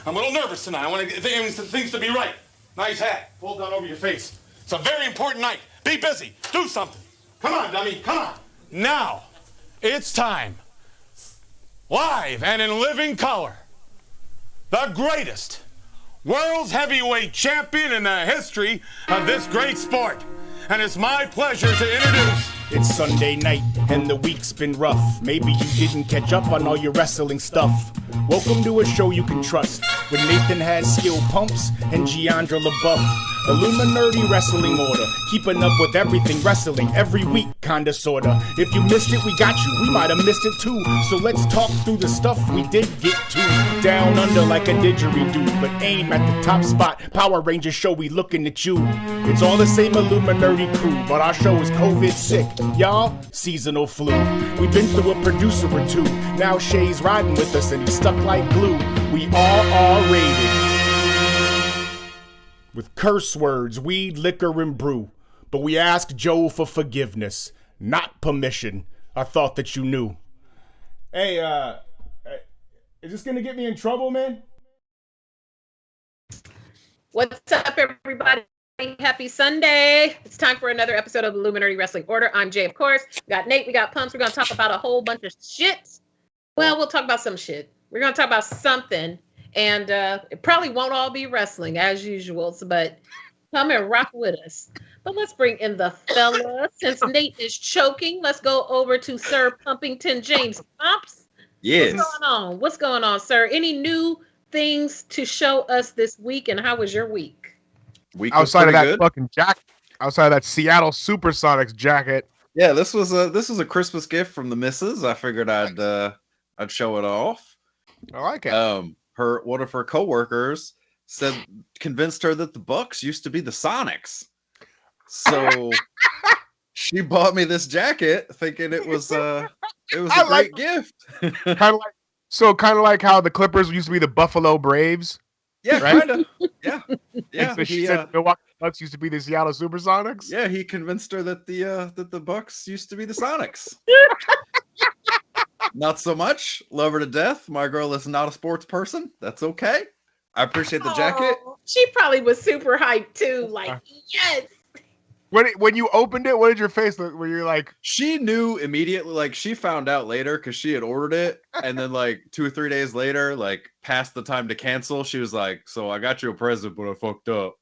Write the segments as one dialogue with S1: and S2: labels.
S1: I'm a little nervous tonight. I want things to be right. Nice hat. Pulled down over your face. It's a very important night. Be busy. Do something. Come on, dummy. Come on. Now, it's time. Live and in living color. The greatest world's heavyweight champion in the history of this great sport. And it's my pleasure to introduce...
S2: It's Sunday night, and the week's been rough. Maybe you didn't catch up on all your wrestling stuff. Welcome to a show you can trust, with Nathan Has Skill Pumps and Giandra LaBeouf. Illuminerdi Wrestling Order, keeping up with everything wrestling every week, kinda sorta. If you missed it, we got you. We might have missed it too. So let's talk through the stuff we did get to. Down under like a didgeridoo, but aim at the top spot. Power Rangers show, we looking at you. It's all the same Illuminerdi crew, but our show is COVID sick. Y'all, seasonal flu. We've been through a producer or two. Now Shay's riding with us and he's stuck like glue. We all are rated with curse words, weed, liquor, and brew. But we ask Joe for forgiveness, not permission. I thought that you knew. Hey, is this gonna get me in trouble, man?
S3: What's up, everybody? Happy Sunday. It's time for another episode of the Illuminerdi Wrestling Order. I'm Jay, of course. We got Nate, we got Pumps. We're going to talk about a whole bunch of shit. Well, we'll talk about some shit. We're going to talk about something. And it probably won't all be wrestling as usual, but come and rock with us. But let's bring in the fellas. Since Nate is choking, let's go over to Sir Pumpington James Pumps.
S4: Yes.
S3: What's going on? What's going on, sir? Any new things to show us this week, and how was your week?
S5: Outside of that
S4: good.
S5: fucking jacket, outside of that Seattle Supersonics jacket.
S4: Yeah, this was a Christmas gift from the missus. I figured I'd show it off.
S5: I like it.
S4: One of her coworkers convinced her that the Bucks used to be the Sonics. So she bought me this jacket thinking it was a great gift.
S5: kind of like how the Clippers used to be the Buffalo Braves.
S4: Yeah,
S5: right?
S4: kind of. Yeah. Yeah.
S5: So she said the Milwaukee Bucks used to be the Seattle Supersonics.
S4: Yeah, he convinced her that the Bucks used to be the Sonics. Not so much. Love her to death. My girl is not a sports person. That's okay. I appreciate the jacket.
S3: She probably was super hyped too. Like, yes.
S5: When you opened it, what did your face look? Were you like?
S4: She knew immediately. Like, she found out later because she had ordered it, and then like 2 or 3 days later, like past the time to cancel, she was like, "So I got you a present, but I fucked up."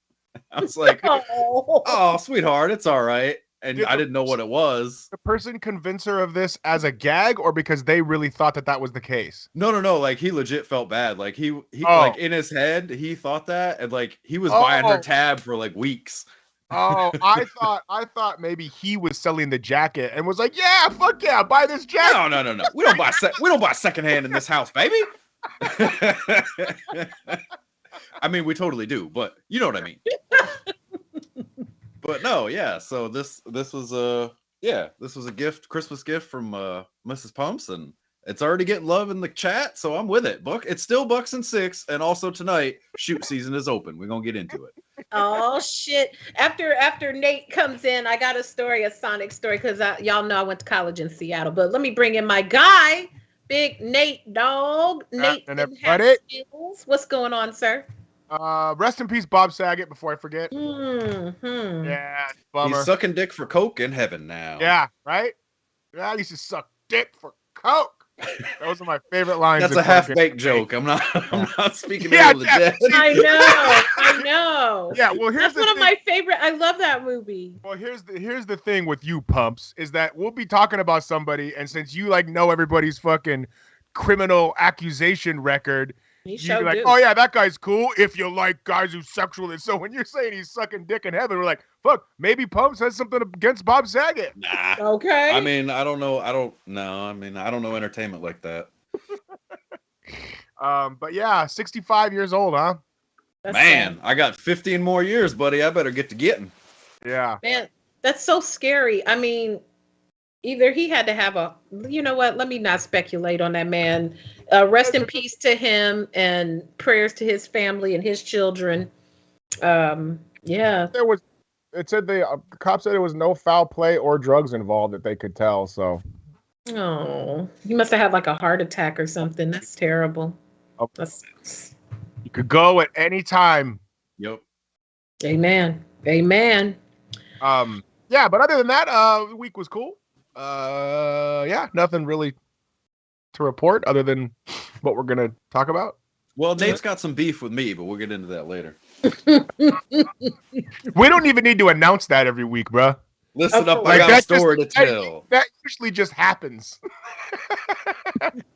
S4: I was like, "Oh, sweetheart, it's all right." And I didn't know what it was.
S5: The person convinced her of this as a gag, or because they really thought that was the case?
S4: No. Like, he legit felt bad. Like he like in his head, he thought that, and like he was buying her tab for like weeks.
S5: Oh, I thought maybe he was selling the jacket and was like, "Yeah, fuck yeah, buy this jacket."
S4: No. We don't buy secondhand in this house, baby. I mean, we totally do, but you know what I mean. But no, yeah. So this was a gift, Christmas gift from Mrs. Pumps, and it's already getting love in the chat, so I'm with it. It's still Bucks and 6, and also tonight, shoot season is open. We're gonna get into it.
S3: Oh shit! After Nate comes in, I got a Sonic story, because y'all know I went to college in Seattle. But let me bring in my guy, Big Nate Dog. Nate Skills. What's going on, sir?
S5: Rest in peace, Bob Saget. Before I forget.
S3: Mm-hmm.
S5: Yeah, bummer.
S4: He's sucking dick for coke in heaven now.
S5: Yeah, right. Yeah, I used to suck dick for coke. Those are my favorite lines.
S4: That's a half-baked joke. I'm not speaking ill of death.
S3: I know.
S5: Yeah, well,
S3: that's one of my favorite. I love that movie.
S5: Well, here's the thing with you, Pumps, is that we'll be talking about somebody, and since you like know everybody's fucking criminal accusation record, you're like, "Oh yeah, that guy's cool." If you like guys who sexually, so when you're saying he's sucking dick in heaven, we're like, "Fuck, maybe Pumps has something against Bob Saget."
S4: Nah.
S3: Okay.
S4: I mean, I don't know. I don't know entertainment like that.
S5: But yeah, 65 years old, huh?
S3: That's
S4: Man,
S3: sad.
S4: I got 15 more years, buddy. I better get to getting.
S5: Yeah.
S3: Man, that's so scary. I mean, either he had to have you know what? Let me not speculate on that man. Rest in peace to him, and prayers to his family and his children. Yeah.
S5: It said the cops said there was no foul play or drugs involved that they could tell. So.
S3: Oh, he must have had like a heart attack or something. That's terrible.
S5: Oh.
S3: That's
S5: You could go at any time.
S4: Yep.
S3: Amen.
S5: Yeah, but other than that, the week was cool. Yeah, nothing really to report other than what we're gonna talk about.
S4: Well, Nate's got some beef with me, but we'll get into that later.
S5: We don't even need to announce that every week, bro.
S4: Listen up, I got a story to tell.
S5: That usually just happens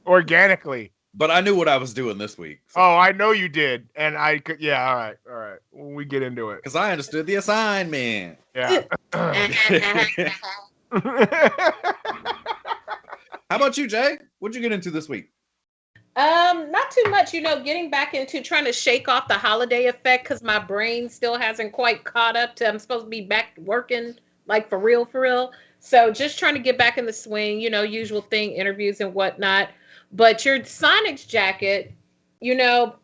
S5: organically.
S4: But I knew what I was doing this week.
S5: So. Oh, I know you did, and I could. Yeah, all right. When we get into it,
S4: because I understood the assignment.
S5: Yeah.
S4: How about you, Jay? What'd you get into this week?
S3: Not too much, getting back into trying to shake off the holiday effect because my brain still hasn't quite caught up to I'm supposed to be back working like for real. So just trying to get back in the swing, usual thing, interviews and whatnot. But your Sonics jacket,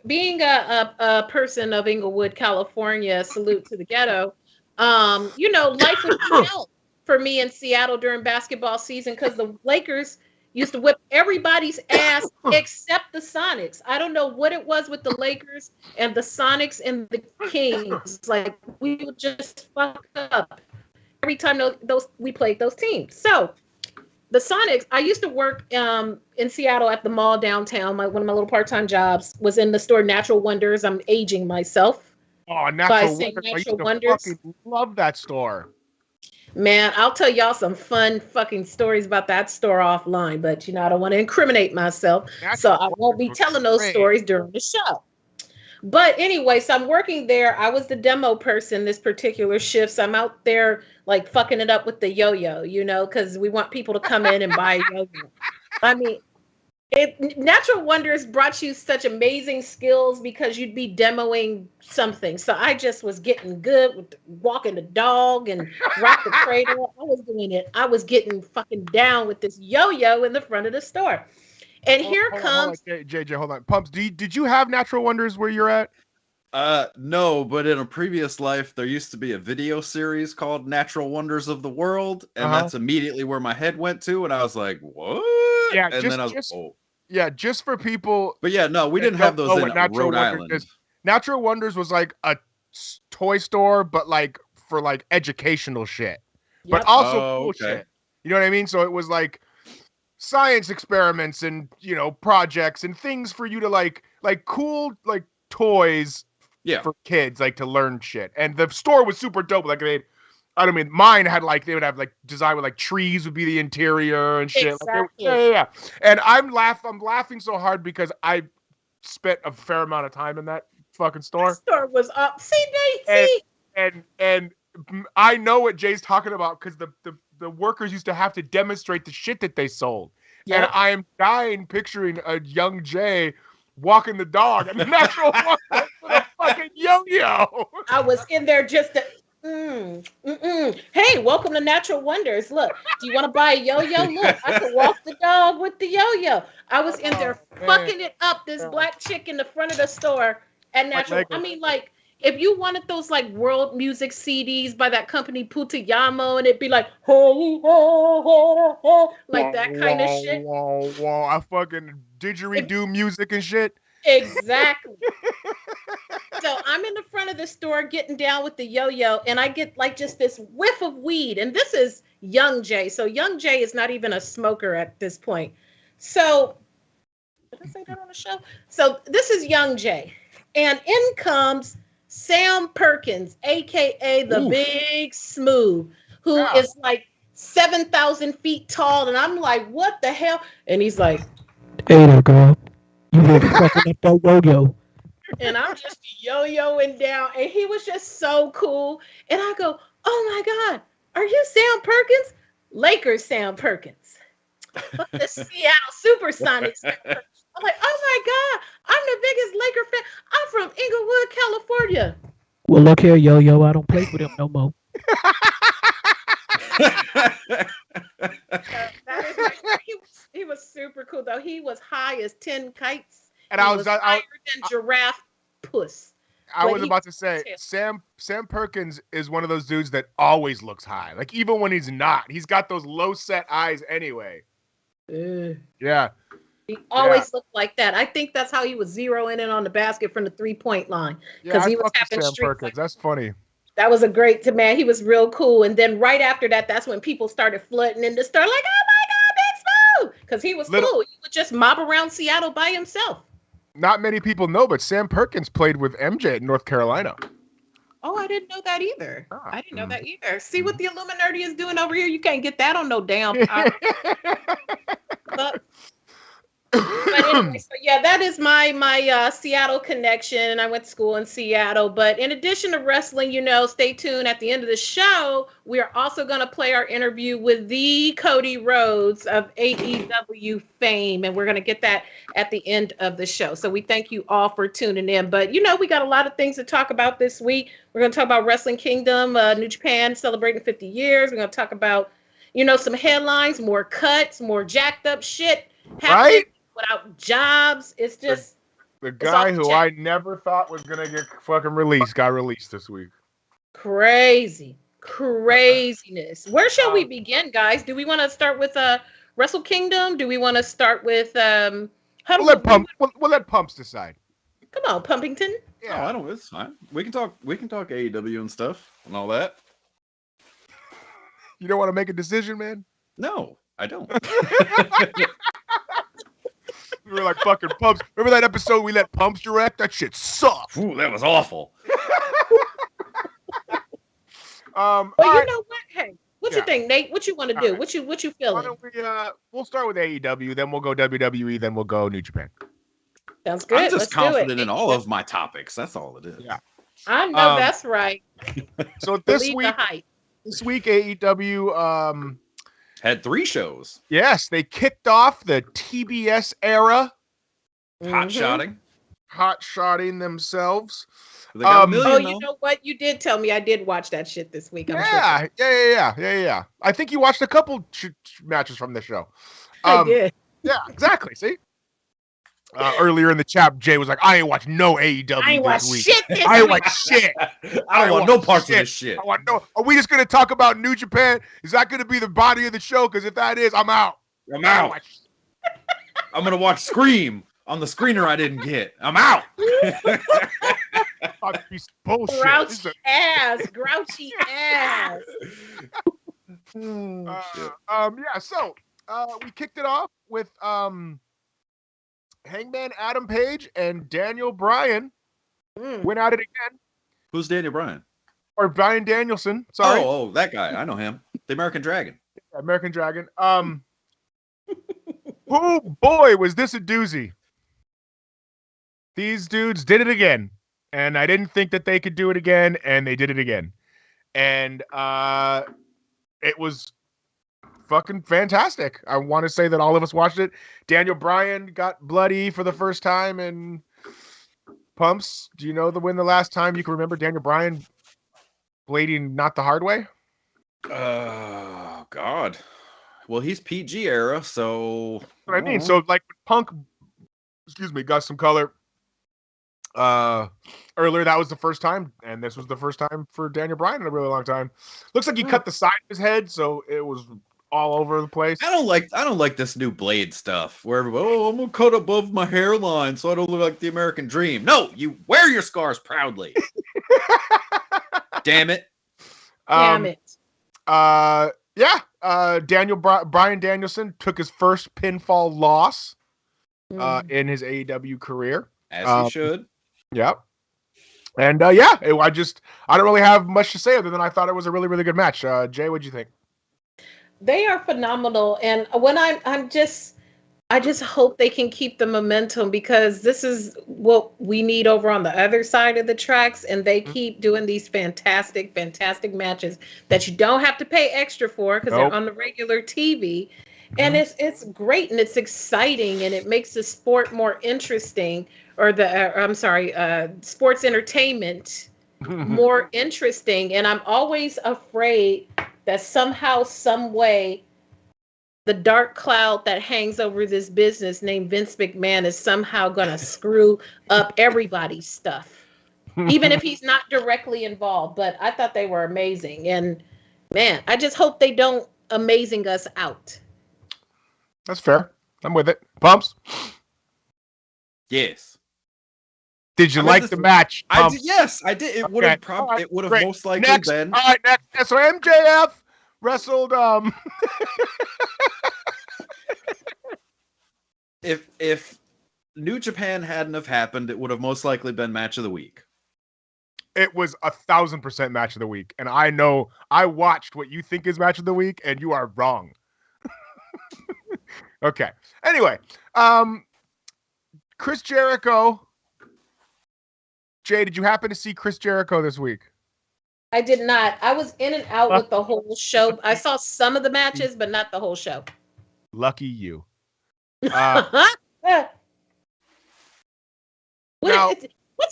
S3: being a person of Inglewood, California, salute to the ghetto, life was hell for me in Seattle during basketball season because the Lakers used to whip everybody's ass except the Sonics. I don't know what it was with the Lakers and the Sonics and the Kings. Like, we would just fuck up every time we played those teams. So, the Sonics, I used to work in Seattle at the mall downtown. One of my little part-time jobs was in the store Natural Wonders. I'm aging myself.
S5: Oh, Natural Wonders.
S3: Natural
S5: I used to
S3: Wonders.
S5: fucking love that store.
S3: Man, I'll tell y'all some fun fucking stories about that store offline, but I don't want to incriminate myself, so I won't be telling those stories during the show. But anyway, so I'm working there. I was the demo person this particular shift, so I'm out there like fucking it up with the yo-yo, because we want people to come in and buy a yo-yo. I mean, Natural Wonders brought you such amazing skills because you'd be demoing something. So I just was getting good with walking the dog and rock the cradle. I was doing it. I was getting fucking down with this yo-yo in the front of the store. And here comes
S5: JJ. Hold on, Pumps. Did you have Natural Wonders where you're at?
S4: No, but in a previous life, there used to be a video series called Natural Wonders of the World, and that's immediately where my head went to, and I was like, "What?"
S5: Yeah,
S4: and then I was,
S5: yeah, just for people.
S4: But yeah, no, we didn't have those in Rhode Island.
S5: Natural Wonders was like a toy store, but like for like educational shit, but also cool shit. You know what I mean? So it was like science experiments and projects and things for you to like cool like toys for kids like to learn shit. And the store was super dope. Like mine had like they would have like design with like trees would be the interior and shit.
S3: Exactly.
S5: Yeah. And I'm laughing so hard because I spent a fair amount of time in that fucking store.
S3: The store was up. See, Nate.
S5: And I know what Jay's talking about because the workers used to have to demonstrate the shit that they sold. Yep. And I am dying picturing a young Jay walking the dog and the Natural Wonders with a fucking yo-yo.
S3: I was in there just to Hey, welcome to Natural Wonders. Look, do you want to buy a yo-yo? Look, I can walk the dog with the yo-yo. I was in there fucking it up. This black chick in the front of the store at Natural. I mean, like, if you wanted those like world music CDs by that company Putayamo, and it'd be like ho ho ho ho, like that kind of shit.
S5: Whoa! I fucking didgeridoo music and shit.
S3: Exactly. So I'm in the front of the store getting down with the yo-yo, and I get like just this whiff of weed, and this is young Jay. So young Jay is not even a smoker at this point. So did I say that on the show? So this is young Jay, and in comes Sam Perkins, aka the Big Smooth, who is like 7,000 feet tall, and I'm like, what the hell? And he's like,
S6: "Hey there, girl, you really fucking up that yo-yo."
S3: And I'm just yo-yoing down, and he was just so cool. And I go, "Oh my God, are you Sam Perkins?" Lakers Sam Perkins, but the Seattle Supersonics. I'm like, "Oh my God, I'm the biggest Laker fan. I'm from Inglewood, California."
S6: Well, look here, yo-yo, I don't play with him no more.
S3: He was super cool though. He was high as 10 kites.
S5: And
S3: I was higher than giraffe puss.
S5: I was about to say, Sam Perkins is one of those dudes that always looks high. Like even when he's not, he's got those low set eyes anyway. Yeah.
S3: He always looked like that. I think that's how he was zeroing in on the basket from the 3-point line.
S5: Because
S3: he was
S5: having Sam Perkins. That's funny.
S3: That was a great man. He was real cool. And then right after that, that's when people started flooding in the store like, oh my God, Big Smooth. Because he was cool. He would just mob around Seattle by himself.
S5: Not many people know, but Sam Perkins played with MJ at North Carolina.
S3: Oh, I didn't know that either. I didn't know that either. See what the Illuminerdi is doing over here? You can't get that on no damn But anyway, so yeah, that is my Seattle connection. I went to school in Seattle. But in addition to wrestling, stay tuned. At the end of the show, we are also going to play our interview with the Cody Rhodes of AEW fame. And we're going to get that at the end of the show. So we thank you all for tuning in. But, we got a lot of things to talk about this week. We're going to talk about Wrestling Kingdom, New Japan celebrating 50 years. We're going to talk about, some headlines, more cuts, more jacked up shit happening. Right? Without jobs, it's just
S5: the guy who I never thought was gonna get fucking released got released this week.
S3: Craziness. Where shall we begin, guys? Do we want to start with Wrestle Kingdom? Do we want to start with
S5: we'll let Pumps decide.
S3: Come on, Pumpington.
S4: Yeah, I don't. It's fine. We can talk AEW and stuff and all that.
S5: You don't want to make a decision, man?
S4: No, I don't.
S5: We were like fucking Pumps. Remember that episode we let Pumps direct? That shit sucked.
S4: Ooh, that was awful.
S3: But you know what? Hey, what you think, Nate? What you want to do? Right. What you feeling?
S5: Why don't we'll start with AEW, then we'll go WWE, then we'll go New Japan.
S3: Sounds good.
S4: I'm just confident in all of my topics. That's all it is.
S5: Yeah.
S3: I know that's right.
S5: So this week AEW
S4: had 3 shows.
S5: Yes, they kicked off the TBS era. Hot-shotting themselves.
S4: They got $1 million,
S3: you know what? You did tell me. I did watch that shit this week.
S5: Yeah. I think you watched a couple matches from the show.
S3: I did.
S5: Yeah, exactly. See? Earlier in the chat, Jay was like, I ain't watch no AEW
S3: I ain't watch
S5: this week.
S3: Shit this
S5: I ain't
S3: week.
S5: watch shit.
S4: I don't want no parts of this shit.
S5: Are we just going to talk about New Japan? Is that going to be the body of the show? Because if that is, I'm out.
S4: I'm going to watch Scream on the screener I didn't get. I'm out.
S5: Bullshit.
S3: Grouchy ass.
S5: So we kicked it off with Hangman Adam Page and Daniel Bryan went at it again.
S4: Who's Daniel Bryan?
S5: Or Bryan Danielson. Sorry.
S4: Oh, that guy. I know him. The American Dragon.
S5: American Dragon. Oh boy, was this a doozy. These dudes did it again. And I didn't think that they could do it again, and they did it again. And it was fucking fantastic. I want to say that all of us watched it. Daniel Bryan got bloody for the first time, and Pumps, do you know when the last time you can remember Daniel Bryan blading not the hard way?
S4: Oh, God. Well, he's PG era, so...
S5: What I mean, so like Punk, got some color earlier, that was the first time, and this was the first time for Daniel Bryan in a really long time. Looks like he cut the side of his head, so it was all over the place.
S4: I don't like this new Blade stuff where everybody, I'm gonna cut above my hairline so I don't look like the American Dream. No, you wear your scars proudly. Damn it.
S3: Bryan
S5: Danielson took his first pinfall loss in his AEW career.
S4: As he should.
S5: Yep. And I don't really have much to say other than I thought it was a really, really good match. Jay, what'd you think?
S3: They are phenomenal, and when I just hope they can keep the momentum, because this is what we need over on the other side of the tracks, and they keep doing these fantastic matches that you don't have to pay extra for because they're on the regular TV. And it's great, and it's exciting, and it makes the sport more interesting, or sports entertainment more interesting. And I'm always afraid that somehow, some way, the dark cloud that hangs over this business named Vince McMahon is somehow going to screw up everybody's stuff, even if he's not directly involved. But I thought they were amazing, and man, I just hope they don't amazing us out.
S5: That's fair. I'm with it. Pumps?
S4: Yes.
S5: Did you like the match?
S4: Yes, I did. It would have it would have most likely been.
S5: All right, next. So MJF wrestled
S4: If New Japan hadn't have happened, it would have most likely been match of the week.
S5: It was 1,000% match of the week. And I know I watched what you think is match of the week, and you are wrong. Okay. Anyway, Chris Jericho. Jay, did you happen to see Chris Jericho this week?
S3: I did not. I was in and out with the whole show. I saw some of the matches, but not the whole show.
S5: Lucky you.
S3: What's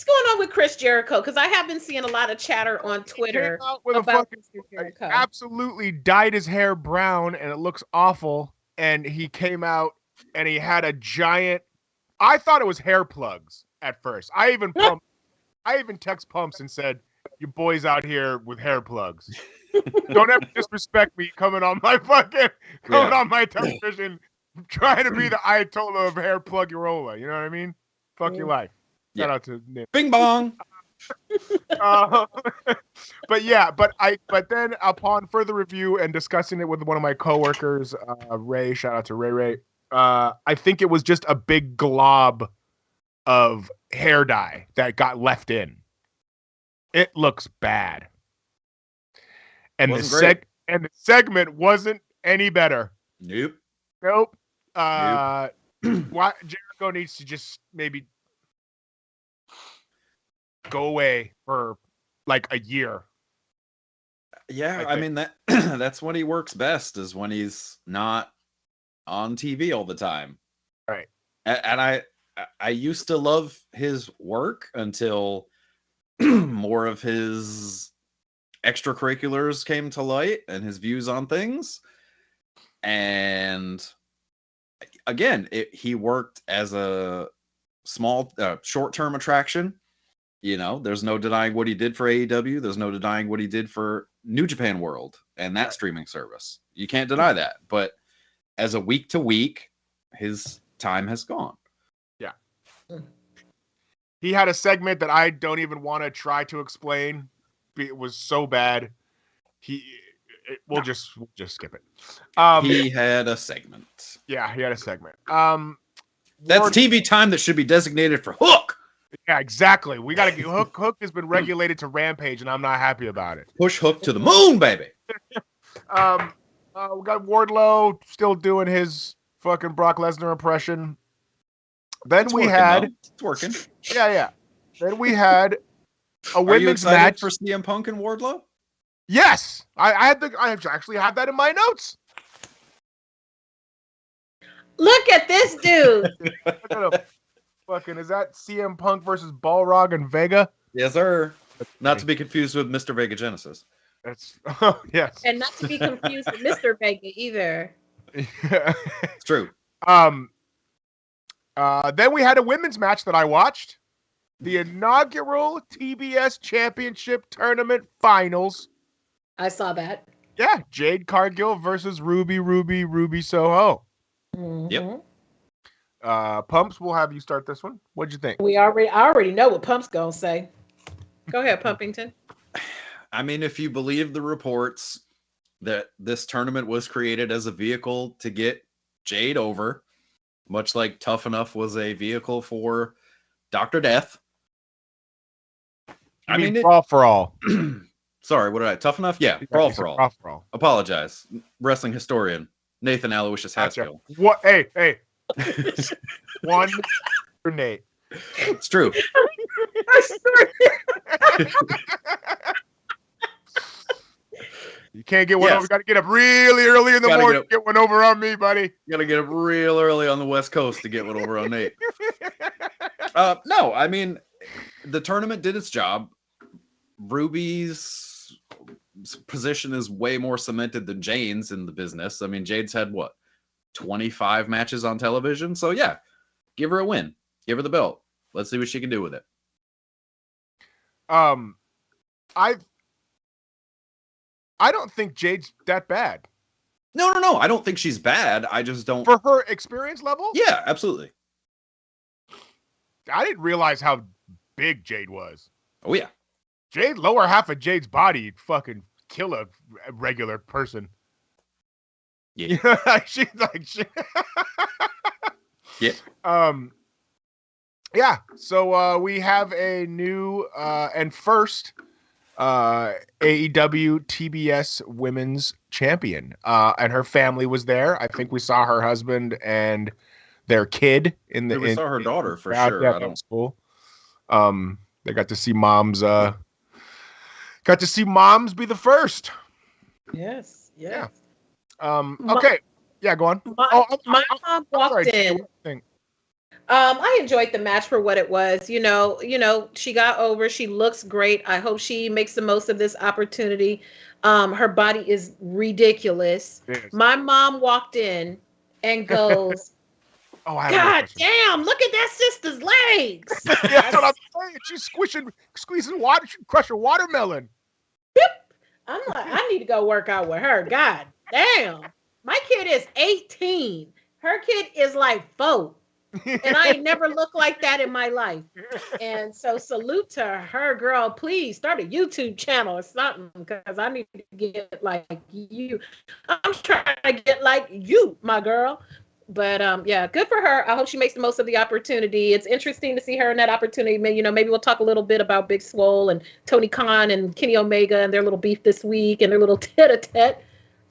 S3: going on with Chris Jericho? Because I have been seeing a lot of chatter on Twitter about Chris Jericho.
S5: Absolutely dyed his hair brown, and it looks awful. And he came out and he had a giant. I thought it was hair plugs at first. I even text Pumps and said, "You boys out here with hair plugs. Don't ever disrespect me coming on my television, trying to be the Ayatollah of hair plug-rolla. You know what I mean? Fuck your life." Shout out to Nick.
S4: Bing bong.
S5: But then upon further review and discussing it with one of my coworkers, Ray, shout out to Ray. I think it was just a big glob of hair dye that got left in. It looks bad. And the segment wasn't any better.
S4: Nope.
S5: Why Jericho needs to just maybe go away for like a year.
S4: Yeah, I mean that's when he works best, is when he's not on TV all the time.
S5: Right.
S4: And I used to love his work until more of his extracurriculars came to light and his views on things. And again, he worked as a small, short-term attraction. You know, there's no denying what he did for AEW. There's no denying what he did for New Japan World and that streaming service. You can't deny that. But as a week to week, his time has gone.
S5: Yeah. He had a segment that I don't even want to try to explain. It was so bad. We'll just skip it.
S4: He had a segment.
S5: Yeah, he had a segment.
S4: That's TV time that should be designated for Hook.
S5: Yeah, exactly. We gotta get Hook. Hook has been regulated to Rampage, and I'm not happy about it.
S4: Push Hook to the moon, baby.
S5: We got Wardlow still doing his fucking Brock Lesnar impression. Then it's
S4: working.
S5: Yeah. Then we had a women's match
S4: for CM Punk and Wardlow.
S5: Yes, I actually had that in my notes.
S3: Look at this dude.
S5: Fucking, is that CM Punk versus Balrog and Vega?
S4: Yes, sir. Not to be confused with Mr. Vega Genesis.
S5: Yes.
S3: And not to be confused with Mr. Vega either.
S4: It's true.
S5: Then we had a women's match that I watched. The inaugural TBS Championship Tournament Finals.
S3: I saw that.
S5: Yeah, Jade Cargill versus Ruby Soho.
S3: Mm-hmm.
S4: Yep.
S5: Pumps, we'll have you start this one. What'd you think?
S3: I already know what Pump's gonna say. Go ahead, Pumpington.
S4: I mean, if you believe the reports that this tournament was created as a vehicle to get Jade over, much like Tough Enough was a vehicle for Dr. Death.
S5: Brawl for All.
S4: Sorry, what did I? Tough Enough? Yeah, Brawl for All.
S5: Brawl for All.
S4: Apologize. Wrestling historian Nathan Aloysius Haskell.
S5: What? Hey. One for Nate.
S4: It's true.
S5: You can't get one over. You got to get up really early in the morning to get one over on me, buddy.
S4: You got to get up real early on the West Coast to get one over on Nate. No, I mean, the tournament did its job. Ruby's position is way more cemented than Jade's in the business. I mean, Jade's had 25 matches on television. So yeah, give her a win. Give her the belt. Let's see what she can do with it.
S5: I don't think Jade's that bad.
S4: No. I don't think she's bad. I just don't.
S5: For her experience level?
S4: Yeah, absolutely.
S5: I didn't realize how big Jade was.
S4: Oh, yeah.
S5: Jade, lower half of Jade's body fucking kill a regular person.
S4: Yeah.
S5: She's like,
S4: Yeah.
S5: Yeah. So we have a new and first AEW TBS Women's Champion, and her family was there. I think we saw her husband and their kid in the.
S4: We saw her daughter for sure.
S5: Yeah, that was cool. They got to see moms. Got to see moms be the first.
S3: Yes.
S5: Yeah. Okay. Yeah, go on.
S3: My mom walked in. I enjoyed the match for what it was. You know, she got over. She looks great. I hope she makes the most of this opportunity. Her body is ridiculous. Yes. My mom walked in and goes, God damn, look at that sister's legs.
S5: That's what I'm saying. She's squeezing water. She crush a watermelon.
S3: I'm like, I need to go work out with her. God damn. My kid is 18. Her kid is like 4. And I ain't never looked like that in my life. And so salute to her, girl. Please start a YouTube channel or something, because I need to get like you. I'm trying to get like you, my girl. But yeah, good for her. I hope she makes the most of the opportunity. It's interesting to see her in that opportunity. You know, maybe we'll talk a little bit about Big Swole and Tony Khan and Kenny Omega and their little beef this week and their little tete-a-tete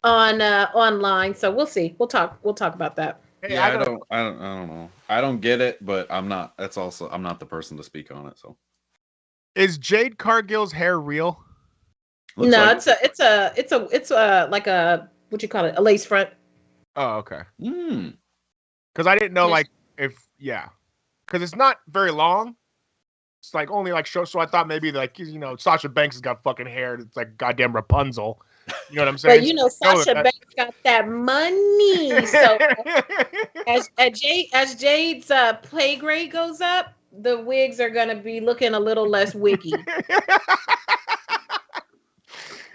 S3: on online. So we'll see. We'll talk about that.
S4: Yeah, I don't know. I don't get it, but I'm not the person to speak on it. So, is
S5: Jade Cargill's hair real?
S3: Looks no, like it's a like a, what you call it, a lace front.
S5: Oh, okay. Because I didn't know because it's not very long. It's like only like so I thought maybe like Sasha Banks has got fucking hair. It's like goddamn Rapunzel. You know what I'm saying?
S3: But Sasha Banks got that money. So as Jade's pay grade goes up, the wigs are gonna be looking a little less wiggy.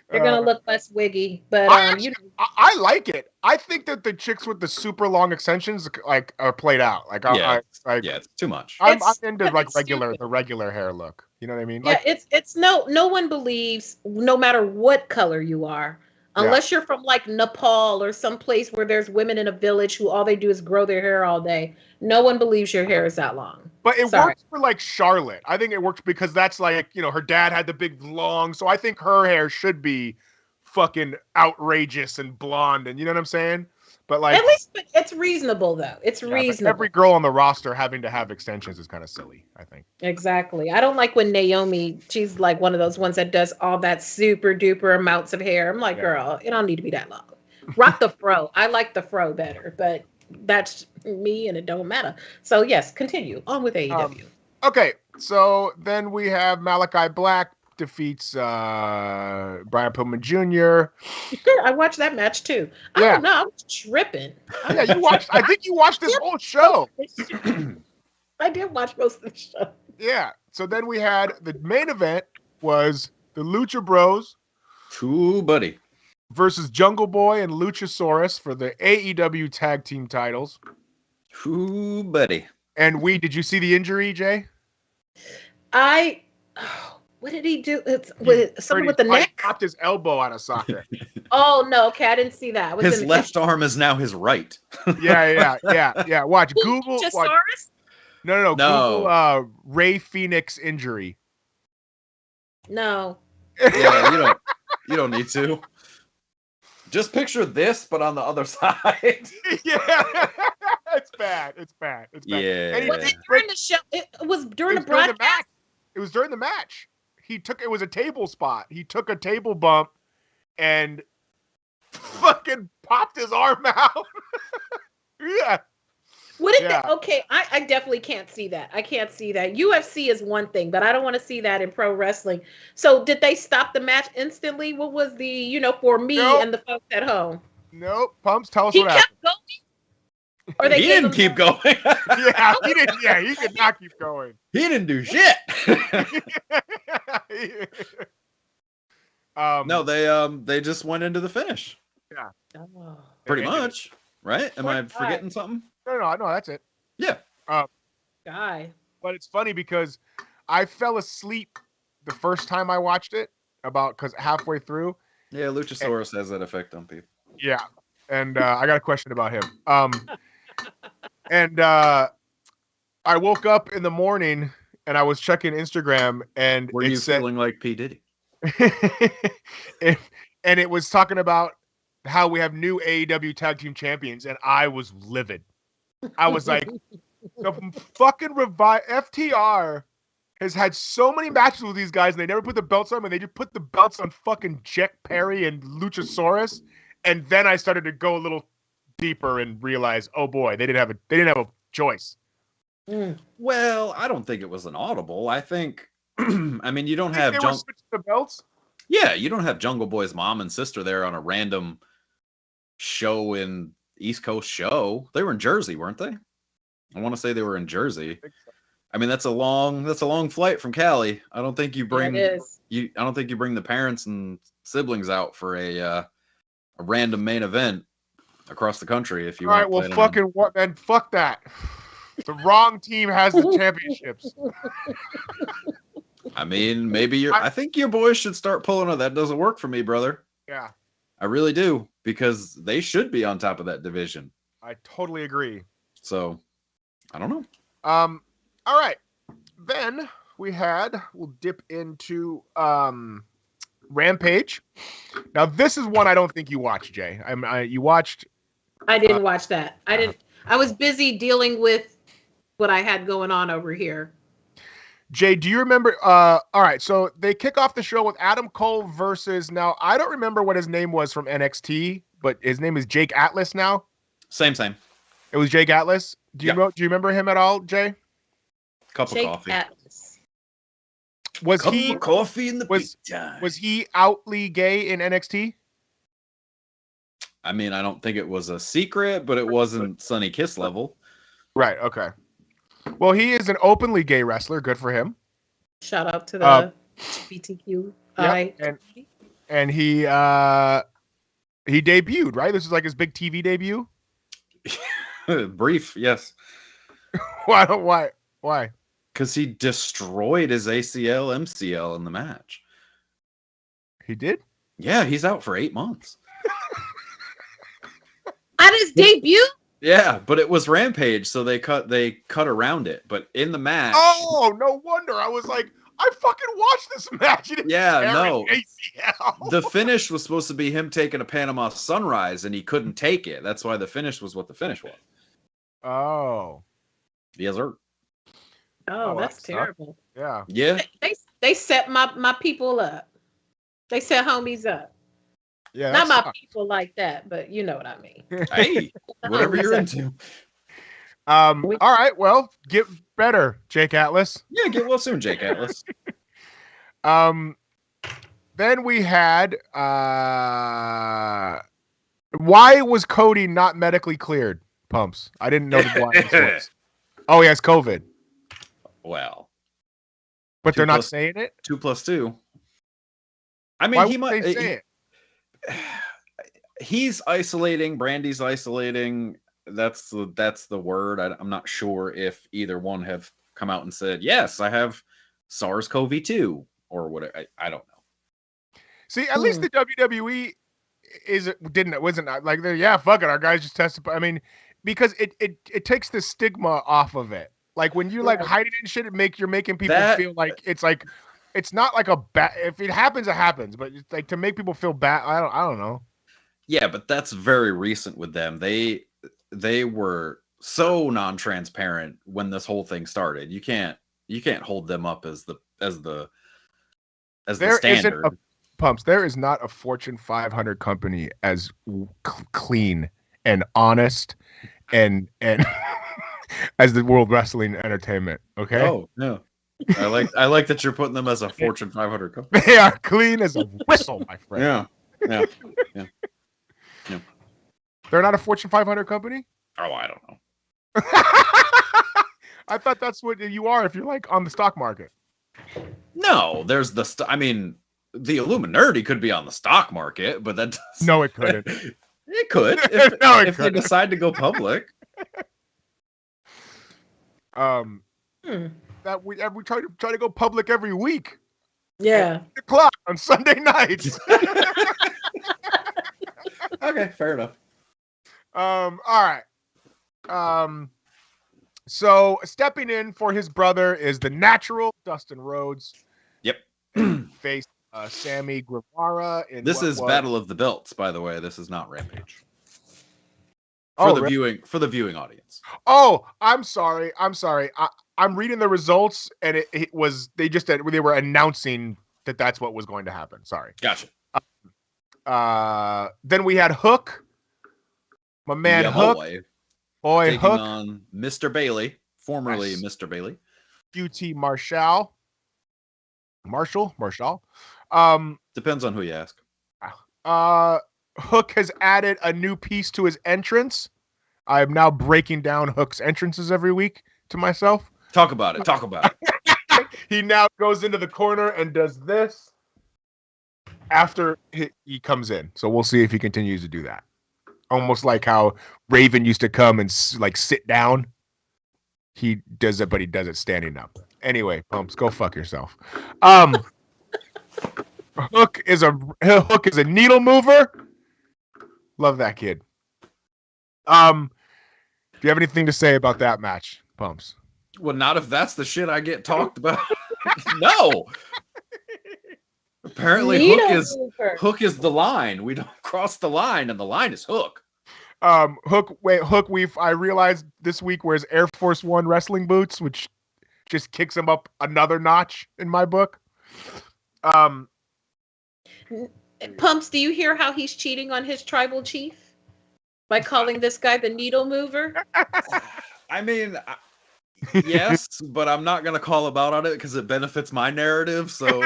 S3: They're gonna look less wiggy, but
S5: I like it. I think that the chicks with the super long extensions like are played out. Like
S4: it's too much.
S5: I'm into like the regular hair look. You know what I mean?
S3: Yeah, it's no one believes, no matter what color you are, unless you're from like Nepal or some place where there's women in a village who all they do is grow their hair all day. No one believes your hair is that long.
S5: But it works for like Charlotte. I think it works because that's like, her dad had the big long, so I think her hair should be fucking outrageous and blonde, and you know what I'm saying? But like,
S3: at least it's reasonable though. It's reasonable.
S5: Every girl on the roster having to have extensions is kind of silly, I think.
S3: Exactly. I don't like when Naomi, she's like one of those ones that does all that super duper amounts of hair. I'm like, girl, it don't need to be that long. Rock the fro. I like the fro better, but that's me and it don't matter. So yes, continue on with AEW.
S5: Okay, so then we have Malachi Black defeats Brian Pillman Jr.
S3: I watched that match too. I don't know. I was tripping.
S5: You watched. I think you watched this whole show.
S3: I did watch most of the show.
S5: Yeah. So then we had the main event was the Lucha Bros,
S4: buddy,
S5: versus Jungle Boy and Luchasaurus for the AEW Tag Team titles.
S4: Buddy.
S5: And did you see the injury, Jay?
S3: What did he do? It's something with the neck.
S5: He popped his elbow out of socket.
S3: Oh no, okay, I didn't see that.
S4: His left arm is now his right.
S5: Yeah. Watch Google. No. Google Ray Phoenix injury.
S3: No.
S4: Yeah, you don't need to. Just picture this, but on the other side.
S5: Yeah. It's bad.
S4: Yeah.
S3: And during the show, it was during the broadcast.
S5: It was during the match. It was a table spot. He took a table bump and fucking popped his arm out. Yeah.
S3: What did that? Okay, I definitely can't see that. I can't see that. UFC is one thing, but I don't want to see that in pro wrestling. So did they stop the match instantly? What was the, for me and the folks at home?
S5: Nope. Pumps, tell us what happened.
S3: He kept going? Or
S4: he didn't keep going.
S5: Yeah, he didn't. Yeah, he did not keep going.
S4: He didn't do shit.
S5: No,
S4: they just went into the finish.
S5: Yeah.
S4: Pretty much, right? Am I forgetting something?
S5: No, that's it.
S4: Yeah.
S3: Guy.
S5: But it's funny because I fell asleep the first time I watched it, because halfway through.
S4: Yeah, Luchasaurus has that effect on people.
S5: Yeah, and I got a question about him. And I woke up in the morning and I was checking Instagram, and
S4: were you feeling like P. Diddy?
S5: And it was talking about how we have new AEW tag team champions, and I was livid. I was like, the fucking FTR has had so many matches with these guys, and they never put the belts on them, and they just put the belts on fucking Jack Perry and Luchasaurus. And then I started to go a little deeper and realize, oh boy, they didn't have a choice.
S4: Well, I don't think it was an audible. I think, I mean, you don't have
S5: the belts.
S4: Yeah, you don't have Jungle Boy's mom and sister there on a random show in East Coast show. They were in Jersey, weren't they? I want to say they were in Jersey. I mean, that's a long flight from Cali. I don't think you bring I don't think you bring the parents and siblings out for a random main event across the country if you
S5: want. All right, well, fucking what? Then fuck that. The wrong team has the championships.
S4: I mean, maybe I think your boys should start pulling on that. Doesn't work for me, brother.
S5: Yeah.
S4: I really do, because they should be on top of that division.
S5: I totally agree.
S4: So, I don't know.
S5: All right. Then we'll dip into Rampage. Now, this is one I don't think you watched, Jay. You watched.
S3: I didn't watch that. I was busy dealing with what I had going on over here.
S5: Jay, do you remember? All right, so they kick off the show with Adam Cole versus, now I don't remember what his name was from NXT, but his name is Jake Atlas now.
S4: Same.
S5: It was Jake Atlas. Do you remember him at all, Jay?
S4: Cup of coffee.
S3: Atlas.
S4: Coffee in the big time.
S5: Was he outly gay in NXT?
S4: I mean, I don't think it was a secret, but it wasn't Sonny Kiss level.
S5: Right. Okay. Well, he is an openly gay wrestler. Good for him.
S3: Shout out to the LGBTQ.
S5: And he debuted, right? This is like his big TV debut.
S4: Brief, yes.
S5: Why?
S4: Because he destroyed his ACL, MCL in the match.
S5: He did?
S4: Yeah, he's out for 8 months.
S3: At his debut?
S4: Yeah, but it was Rampage, so they cut around it. But in the match,
S5: oh, no wonder. I was like, I fucking watched this match.
S4: ACL. The finish was supposed to be him taking a Panama Sunrise, and he couldn't take it. That's why the finish was what the finish was.
S5: Oh,
S4: yes, sir.
S3: Oh, that's terrible.
S5: Yeah.
S3: They set my people up. They set homies up.
S5: Yeah,
S3: not my people like that, but you know what I mean.
S4: Hey, whatever you're into.
S5: All right, well, get better, Jake Atlas.
S4: Yeah, get well soon, Jake Atlas.
S5: Then we had why was Cody not medically cleared? Pumps. I didn't know why this was. Oh, he has COVID.
S4: Well,
S5: but they're not saying it.
S4: 2 + 2. I mean,
S5: why
S4: he might
S5: say it.
S4: He's isolating. Brandy's isolating. That's the word. I'm not sure if either one have come out and said, yes, I have SARS-CoV-2 or whatever. I don't know.
S5: See, at least the WWE wasn't like, yeah, fuck it, our guys just tested. I mean, because it takes the stigma off of it. Like when you like hide it and shit, you're making people feel like it's not like a bad. If it happens, it happens. But it's like to make people feel bad. I don't know.
S4: Yeah, but that's very recent with them. They were so non-transparent when this whole thing started. You can't hold them up as the standard.
S5: Pumps. There is not a Fortune 500 company as clean and honest and as the World Wrestling Entertainment. Okay.
S4: Oh no. I like that you're putting them as a Fortune 500 company.
S5: They are clean as a whistle, my friend.
S4: Yeah.
S5: They're not a Fortune 500 company?
S4: Oh, I don't know.
S5: I thought that's what you are if you're like on the stock market.
S4: No, there's I mean, the Illuminerdi could be on the stock market, but that
S5: no, it couldn't.
S4: It could if they decide to go public.
S5: That we try to go public every week.
S3: Yeah.
S5: 8 o'clock on Sunday nights.
S4: Okay, fair enough.
S5: All right. So stepping in for his brother is the Natural, Dustin Rhodes.
S4: Yep.
S5: Face Sammy Guevara.
S4: This is Battle of the Belts, by the way. This is not Rampage.
S5: For
S4: The viewing audience.
S5: Oh, I'm sorry. I'm reading the results, and it was they were announcing that that's what was going to happen. Sorry.
S4: Gotcha.
S5: Then we had Hook, my man Hook.
S4: Taking
S5: Hook
S4: on Mr. Bailey, formerly
S5: Yes.
S4: Mr. Bailey.
S5: QT Marshall.
S4: Depends on who you ask.
S5: Hook has added a new piece to his entrance. I am now breaking down Hook's entrances every week to myself.
S4: Talk about it.
S5: He now goes into the corner and does this after he comes in. So we'll see if he continues to do that. Almost like how Raven used to come and sit down. He does it, but he does it standing up. Anyway, Pumps, go fuck yourself. Hook is a needle mover. Love that kid. Do you have anything to say about that match, Pumps?
S4: Well, not if that's the shit I get talked about. No. Apparently Hook is the line. We don't cross the line, and the line is Hook.
S5: Hook, I realized this week wears Air Force One wrestling boots, which just kicks him up another notch in my book.
S3: Pumps, do you hear how he's cheating on his tribal chief by calling this guy the needle mover?
S4: I mean, yes, but I'm not going to call about on it because it benefits my narrative. So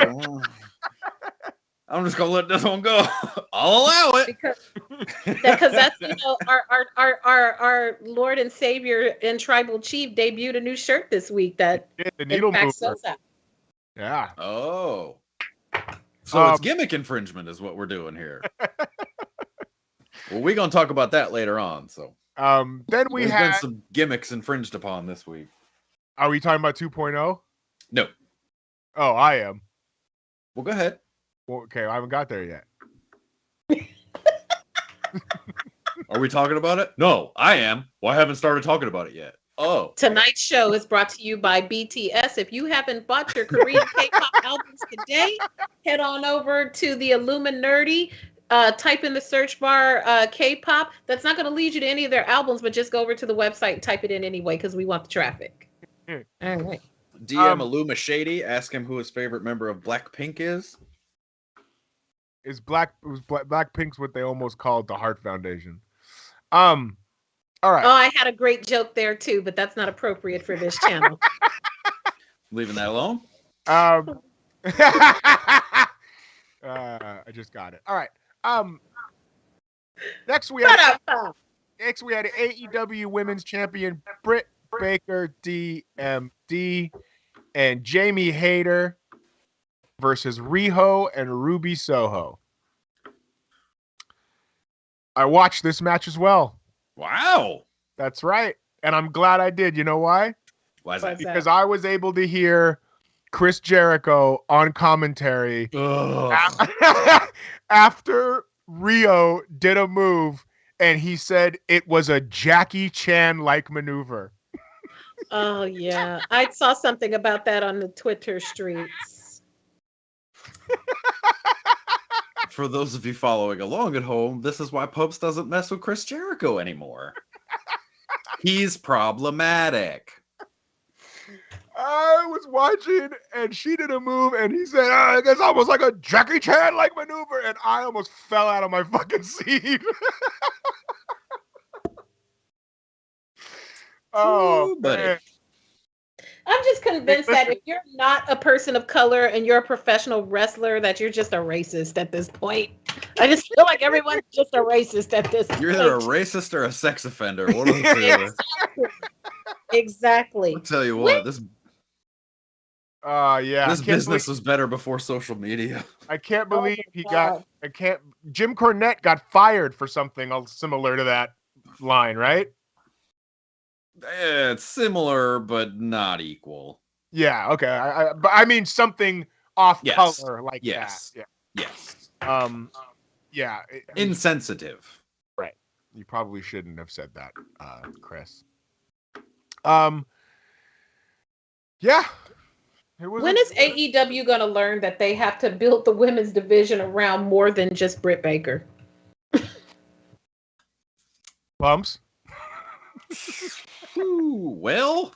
S4: I'm just going to let this one go. I'll allow it.
S3: Because that's, our Lord and Savior and tribal chief debuted a new shirt this week that
S5: the needle mover.
S3: sells out.
S5: Yeah.
S4: Oh. So it's gimmick infringement is what we're doing here. Well, we're going to talk about that later on. So
S5: then there's been
S4: some gimmicks infringed upon this week.
S5: Are we talking about 2.0?
S4: No.
S5: Oh, I am.
S4: Well, go ahead.
S5: Well, okay, I haven't got there yet.
S4: Are we talking about it? No, I am. Well, I haven't started talking about it yet. Oh.
S3: Tonight's show is brought to you by BTS. If you haven't bought your Korean K-pop albums today, head on over to the Illuminerdi. Type in the search bar K-pop. That's not going to lead you to any of their albums, but just go over to the website and type it in anyway because we want the traffic. All right.
S4: DM Illuma Shady. Ask him who his favorite member of Blackpink is.
S5: Blackpink's what they almost called the Heart Foundation. All right.
S3: Oh, I had a great joke there too, but that's not appropriate for this channel.
S4: Leaving that alone.
S5: I just got it. All right. Next we had AEW Women's Champion Britt Baker DMD and Jamie Hayter versus Riho and Ruby Soho. I watched this match as well.
S4: Wow.
S5: That's right. And I'm glad I did. You know why?
S4: Why is that?
S5: Because I was able to hear Chris Jericho on commentary after Rio did a move and he said it was a Jackie Chan-like maneuver.
S3: Oh, yeah. I saw something about that on the Twitter streets.
S4: For those of you following along at home, this is why Popes doesn't mess with Chris Jericho anymore. He's problematic.
S5: I was watching and she did a move and he said, it's almost like a Jackie Chan-like maneuver. And I almost fell out of my fucking seat. Oh,
S4: buddy.
S5: man.
S3: I'm just convinced that if you're not a person of color and you're a professional wrestler, that you're just a racist at this point. I just feel like everyone's just a racist at this point.
S4: You're either a racist or a sex offender. One of the two.
S3: Exactly.
S4: I'll tell you what, this.
S5: Yeah.
S4: This business was better before social media.
S5: I can't believe Jim Cornette got fired for something similar to that line, right?
S4: It's similar, but not equal.
S5: Yeah, okay. But I mean something off color like that. Yeah.
S4: Yes.
S5: Yeah.
S4: Insensitive.
S5: Right. You probably shouldn't have said that, Chris. Yeah.
S3: When is AEW going to learn that they have to build the women's division around more than just Britt Baker?
S5: Bumps.
S4: Well,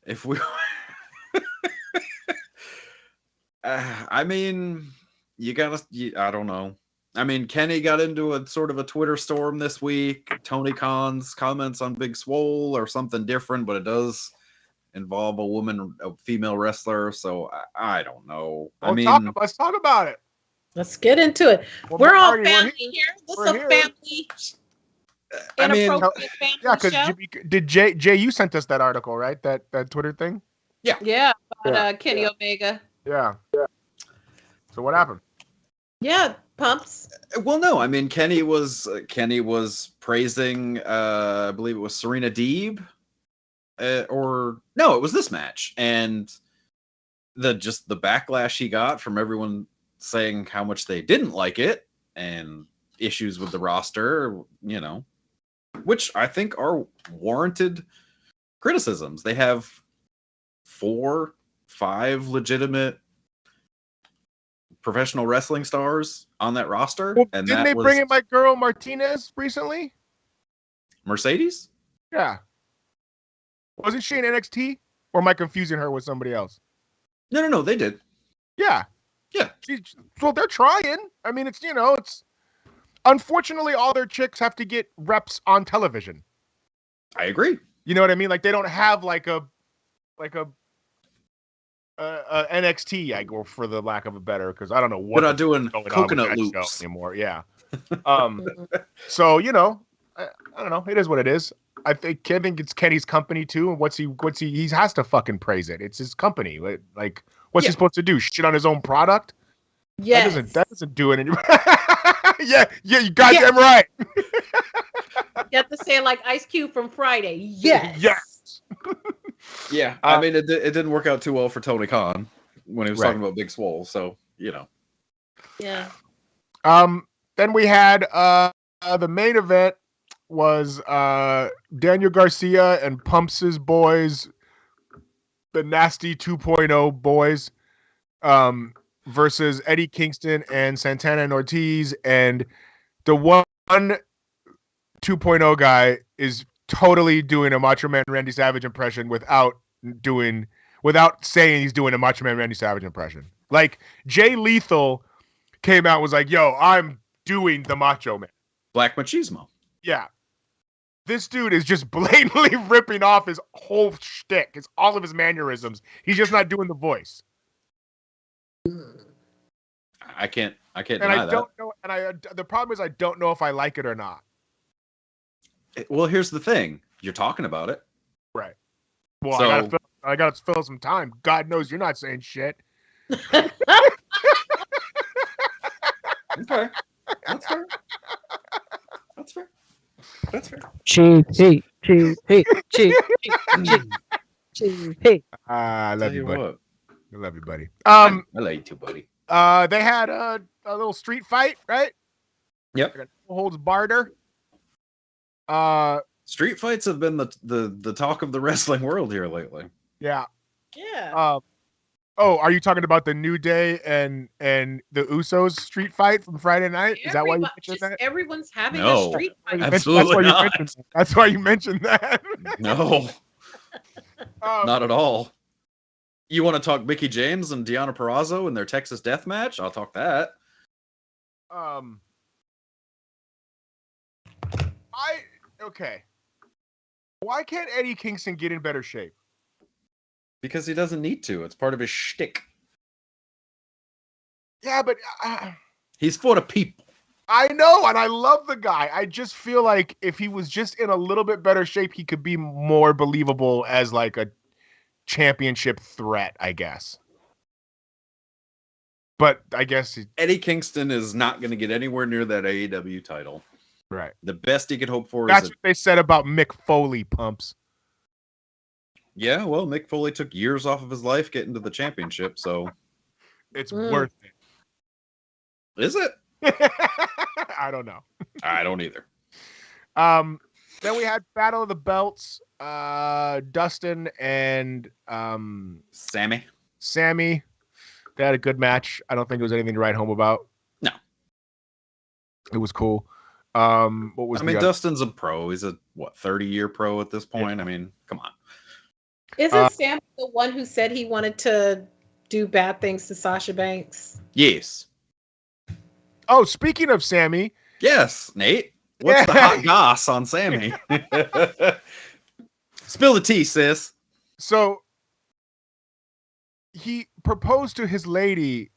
S4: if we, I mean, I don't know. I mean, Kenny got into a sort of a Twitter storm this week. Tony Khan's comments on Big Swole or something different, but it does involve a female wrestler. So I don't know.
S5: Let's talk about it.
S3: Let's get into it.
S5: Well,
S3: we're all family here. This is a family. Inappropriate family show.
S5: Did Jay, you sent us that article, right? That Twitter thing?
S3: Yeah. About Kenny Omega.
S5: Yeah. So what happened?
S3: Yeah, Pumps.
S4: Well, no, I mean Kenny was praising I believe it was Serena Deeb, or no, it was this match, and the backlash he got from everyone saying how much they didn't like it and issues with the roster, which I think are warranted criticisms. They have 4-5 legitimate professional wrestling stars on that roster.
S5: Well, and didn't they bring in my girl Martinez recently?
S4: Mercedes?
S5: Yeah. Wasn't she in NXT? Or am I confusing her with somebody else?
S4: No, they did.
S5: Yeah.
S4: Yeah.
S5: So they're trying. I mean, it's unfortunately all their chicks have to get reps on television.
S4: I agree.
S5: You know what I mean? Like they don't have like a NXT, I go for the lack of a better, because I don't know what
S4: they're not doing coconut loops
S5: anymore. Yeah. So I don't know. It is what it is. I think it's Kenny's company too, and he has to fucking praise it. It's his company. Like, what's he supposed to do? Shit on his own product?
S3: Yeah.
S5: That doesn't do it anymore. yeah, you goddamn right.
S3: You have to say it like Ice Cube from Friday. Yes.
S4: Yeah, I mean, it didn't work out too well for Tony Khan when he was talking about Big Swole, so,
S3: Yeah.
S5: Then we had the main event was Daniel Garcia and Pumps' boys, the Nasty 2.0 boys, versus Eddie Kingston and Santana and Ortiz, and the one 2.0 guy is totally doing a Macho Man Randy Savage impression without saying he's doing a Macho Man Randy Savage impression. Like Jay Lethal came out and was like, "Yo, I'm doing the Macho Man."
S4: Black Machismo.
S5: Yeah. This dude is just blatantly ripping off his whole shtick. It's all of his mannerisms. He's just not doing the voice.
S4: I can't
S5: and
S4: deny
S5: I don't know. And the problem is I don't know if I like it or not.
S4: Well, here's the thing. You're talking about it.
S5: Right. Well, so, I gotta fill some time. God knows you're not saying shit.
S4: Okay. That's fair.
S6: Hey.
S5: I love you, buddy. I love you, buddy.
S4: I love you too, buddy.
S5: They had a little street fight, right?
S4: Yep.
S5: Like a holds barter.
S4: Street fights have been the talk of the wrestling world here lately.
S5: Yeah.
S3: Yeah.
S5: Are you talking about the New Day and the Usos street fight from Friday night? Is that why you mentioned that?
S3: Everyone's having a street fight.
S4: Absolutely not.
S5: That's why you mentioned that.
S4: No. Not at all. You want to talk Mickie James and Deonna Purrazzo in their Texas Death Match? I'll talk that.
S5: Okay. Why can't Eddie Kingston get in better shape?
S4: Because he doesn't need to. It's part of his shtick.
S5: Yeah, but
S4: he's for the people.
S5: I know, and I love the guy. I just feel like if he was just in a little bit better shape, he could be more believable as like a championship threat, I guess. But I guess
S4: Eddie Kingston is not going to get anywhere near that AEW title.
S5: Right.
S4: The best he could hope for
S5: That's
S4: is
S5: what they said about Mick Foley, Pumps.
S4: Yeah, well, Mick Foley took years off of his life getting to the championship, so
S5: it's worth it.
S4: Is it?
S5: I don't know.
S4: I don't either.
S5: Then we had Battle of the Belts. Dustin and
S4: Sammy.
S5: They had a good match. I don't think it was anything to write home about.
S4: No.
S5: It was cool. What was
S4: Dustin's a pro. He's a 30-year pro at this point. Yeah. I mean, come on.
S3: Isn't Sammy the one who said he wanted to do bad things to Sasha Banks?
S4: Yes.
S5: Oh, speaking of Sammy.
S4: Yes, Nate. What's the hot goss on Sammy? Spill the tea, sis.
S5: So he proposed to his lady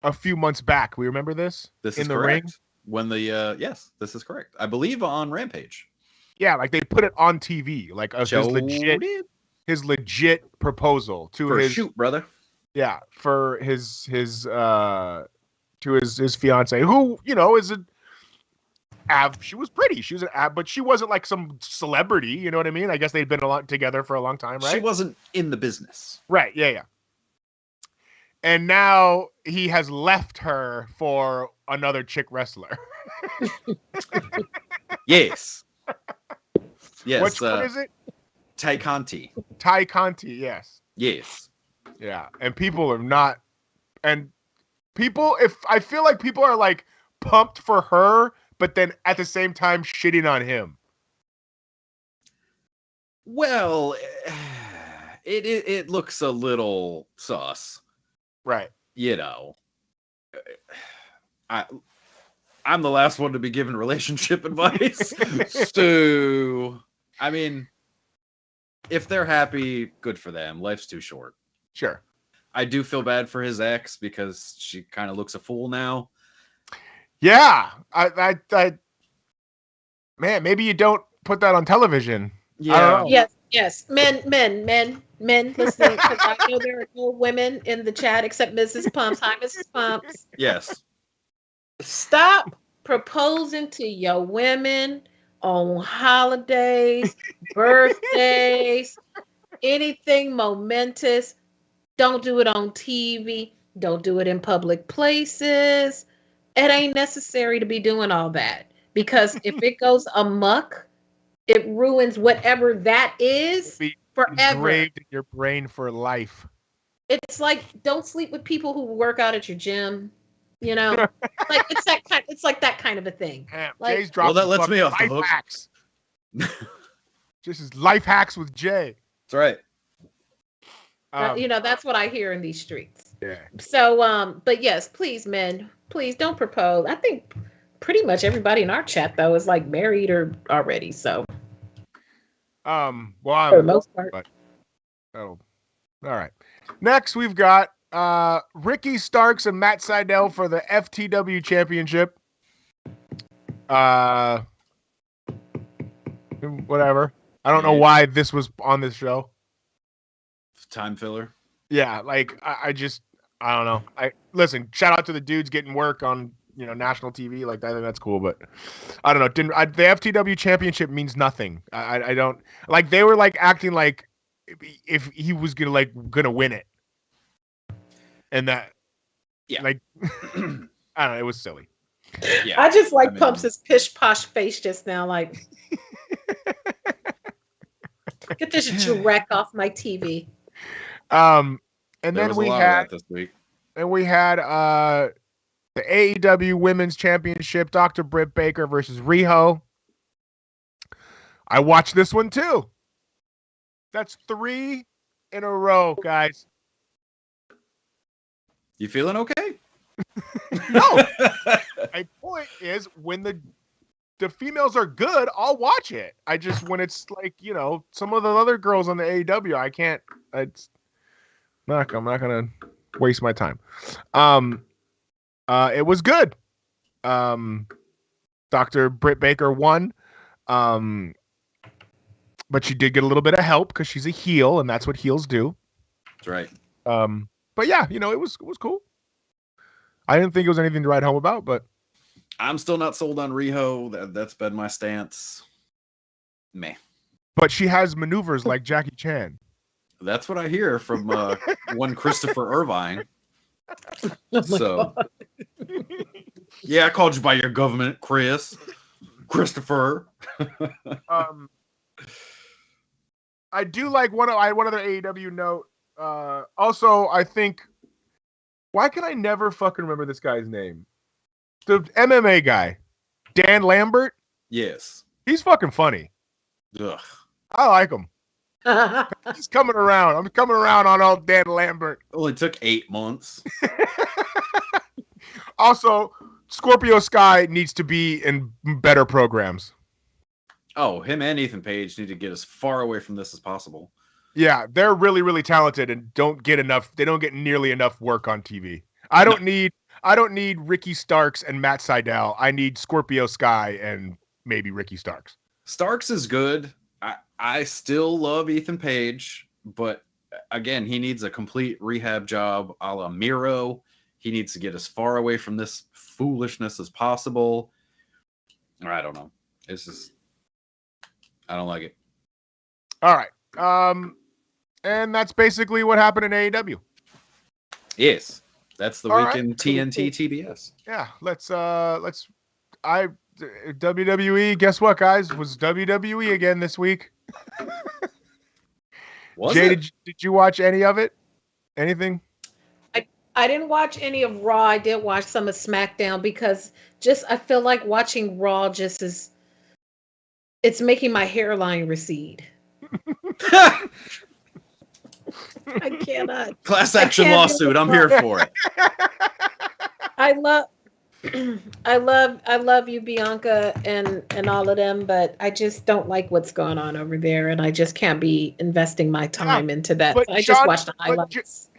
S5: a few months back. We remember this?
S4: This
S5: in
S4: is
S5: the
S4: correct.
S5: ring?
S4: When the yes, this is correct. I believe on Rampage.
S5: Yeah, like they put it on TV, like his legit proposal to his
S4: shoot, brother.
S5: Yeah, for his to his fiance, who is she was pretty. She was but she wasn't like some celebrity. You know what I mean? I guess they'd been together for a long time, right?
S4: She wasn't in the business,
S5: right? Yeah. And now he has left her for another chick wrestler.
S4: Yes. Yes.
S5: Which one is it?
S4: Ty Conti.
S5: Yes.
S4: Yes.
S5: Yeah. And people are not. And people, if I feel like people are like pumped for her, but then at the same time shitting on him.
S4: Well, it looks a little sus.
S5: Right.
S4: I'm the last one to be given relationship advice. So, I mean, if they're happy, good for them. Life's too short.
S5: Sure.
S4: I do feel bad for his ex because she kind of looks a fool now.
S5: Yeah. I man, maybe you don't put that on television.
S4: Yeah.
S3: Yes. Men, listening, because I know there are no women in the chat except Mrs. Pumps. Hi, Mrs. Pumps.
S4: Yes.
S3: Stop proposing to your women on holidays, birthdays, anything momentous. Don't do it on TV. Don't do it in public places. It ain't necessary to be doing all that, because if it goes amok, it ruins whatever that is forever.
S5: Engraved in your brain for life.
S3: It's like, don't sleep with people who work out at your gym. Like it's like that kind of a thing.
S5: Damn,
S3: like,
S5: Jay's dropping
S4: that lets me off the hook.
S5: Hacks. Just his life hacks with Jay.
S4: That's right.
S3: That's what I hear in these streets.
S5: Yeah.
S3: So, but yes, please, men, please don't propose. I think pretty much everybody in our chat though is like married or already. So,
S5: well,
S3: for the most part.
S5: All right. Next, we've got Ricky Starks and Matt Sydal for the FTW Championship. Whatever. I don't know why this was on this show.
S4: Time filler.
S5: Yeah, like I don't know. Listen. Shout out to the dudes getting work on national TV. Like I think that's cool, but I don't know. The FTW Championship means nothing. I don't like. They were like acting like if he was gonna win it. And that, like, I don't know, it was silly.
S3: Yeah, I just like Pumps' pish posh face just now. Like, get this dreck off my TV.
S5: And then we had
S4: this week.
S5: And we had the AEW Women's Championship, Dr. Britt Baker versus Riho. I watched this one too. That's 3 in a row, guys.
S4: You feeling okay?
S5: No. My point is, when the females are good, I'll watch it. I just, when it's like, some of the other girls on the AEW, I can't. I'm not gonna waste my time. It was good. Dr. Britt Baker won. But she did get a little bit of help because she's a heel, and that's what heels do.
S4: That's right.
S5: But yeah, it was cool. I didn't think it was anything to write home about, but
S4: I'm still not sold on Riho. That's been my stance. Meh.
S5: But she has maneuvers like Jackie Chan.
S4: That's what I hear from one Christopher Irvine. So, yeah, I called you by your government, Christopher.
S5: I do like one other AEW note. Also, I think, why can I never fucking remember this guy's name? The MMA guy, Dan Lambert.
S4: Yes,
S5: he's fucking funny.
S4: Ugh.
S5: I like him. He's coming around. I'm coming around on old Dan Lambert.
S4: Only took 8 months.
S5: Also, Scorpio Sky needs to be in better programs.
S4: Oh, him and Ethan Page need to get as far away from this as possible.
S5: Yeah, they're really, really talented and don't get nearly enough work on TV. I don't need Ricky Starks and Matt Sydal. I need Scorpio Sky and maybe Ricky Starks.
S4: Starks is good. I still love Ethan Page, but again, he needs a complete rehab job a la Miro. He needs to get as far away from this foolishness as possible. I don't know. It's just, I don't like it.
S5: All right. And that's basically what happened in AEW.
S4: Yes. That's the week in TNT TBS.
S5: Yeah. WWE, guess what, guys? Was WWE again this week. Jade, did you watch any of it? Anything?
S3: I didn't watch any of Raw. I did watch some of SmackDown because I feel like watching Raw it's making my hairline recede. I cannot.
S4: Class action lawsuit. I'm here for it.
S3: I love you, Bianca, and all of them, but I just don't like what's going on over there, and I just can't be investing my time into that. So I just watched the highlights.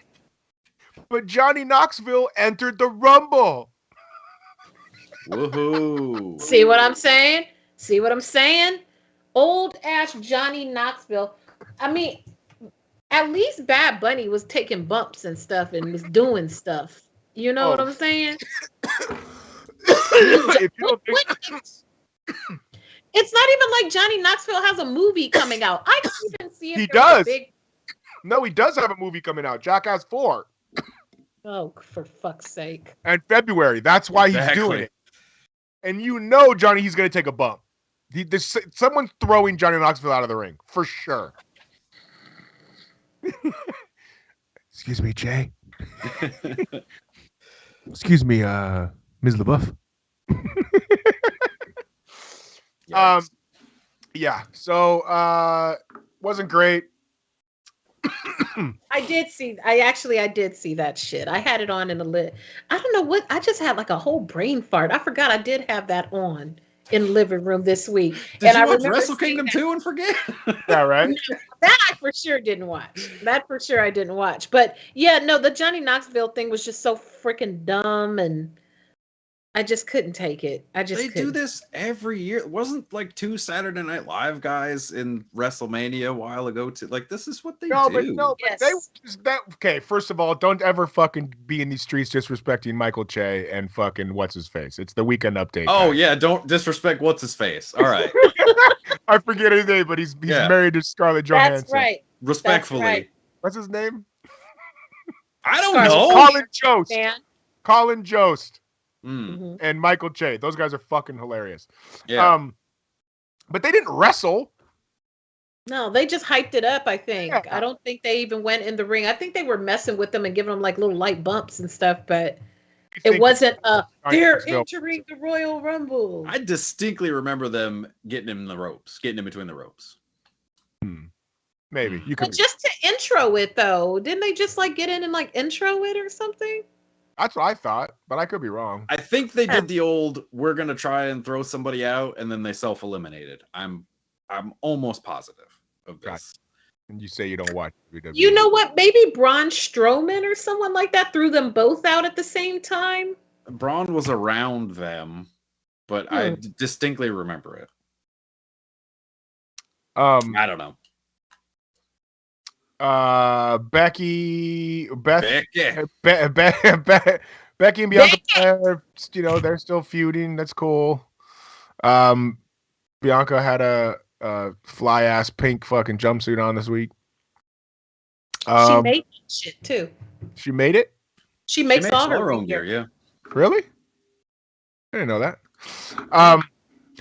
S5: But Johnny Knoxville entered the Rumble.
S4: Woohoo!
S3: See what I'm saying? Old ass Johnny Knoxville. I mean, at least Bad Bunny was taking bumps and stuff and was doing stuff. You know what I'm saying? It's not even like Johnny Knoxville has a movie coming out. I can't even see it.
S5: He does. No, he does have a movie coming out. Jackass 4.
S3: Oh, for fuck's sake.
S5: And February. That's why he's doing it. And he's going to take a bump. Someone's throwing Johnny Knoxville out of the ring. For sure. Excuse me, Jay. Excuse me, Ms. LaBeouf. Yeah. So, wasn't great.
S3: I did see that shit. I had it on in the lid. I don't know what, I just had like a whole brain fart. I forgot I did have that on in the living room this week.
S4: Did you watch Wrestle Kingdom 2 and forget?
S5: Yeah, right?
S3: No, that I for sure didn't watch. I didn't watch. But yeah, no, the Johnny Knoxville thing was just so freaking dumb, and I just couldn't take it. They
S4: do this every year. It wasn't like 2 Saturday Night Live guys in WrestleMania a while ago too. Like, this is what they do.
S5: Okay, first of all, don't ever fucking be in these streets disrespecting Michael Che and fucking what's his face. It's the Weekend Update.
S4: Oh yeah, don't disrespect what's his face. All right.
S5: I forget his name, but he's married to Scarlett Johansson.
S3: That's right.
S4: Respectfully.
S3: That's right.
S5: What's his name?
S4: I don't know.
S5: Colin Jost.
S3: Man.
S5: Colin Jost.
S3: Mm-hmm.
S5: And Michael Che. Those guys are fucking hilarious.
S4: Yeah.
S5: But they didn't wrestle.
S3: No, they just hyped it up, I think.
S5: Yeah.
S3: I don't think they even went in the ring. I think they were messing with them and giving them like little light bumps and stuff, but it wasn't they're entering the Royal Rumble.
S4: I distinctly remember them getting him in the ropes, getting in between the ropes.
S5: Maybe. You could
S3: just to intro it though. Didn't they just like get in and like intro it or something?
S5: That's what I thought, but I could be wrong.
S4: I think they did the old, we're going to try and throw somebody out, and then they self-eliminated. I'm almost positive of this.
S5: Gotcha. And you say you don't watch WWE.
S3: You know what? Maybe Braun Strowman or someone like that threw them both out at the same time.
S4: Braun was around them, but I distinctly remember it. I don't know.
S5: Becky Becky and Bianca Belair, they're still feuding. That's cool. Bianca had a fly ass pink fucking jumpsuit on this week.
S3: She made shit too.
S5: She made it?
S3: She makes all
S4: her own gear, yeah.
S5: Really? I didn't know that.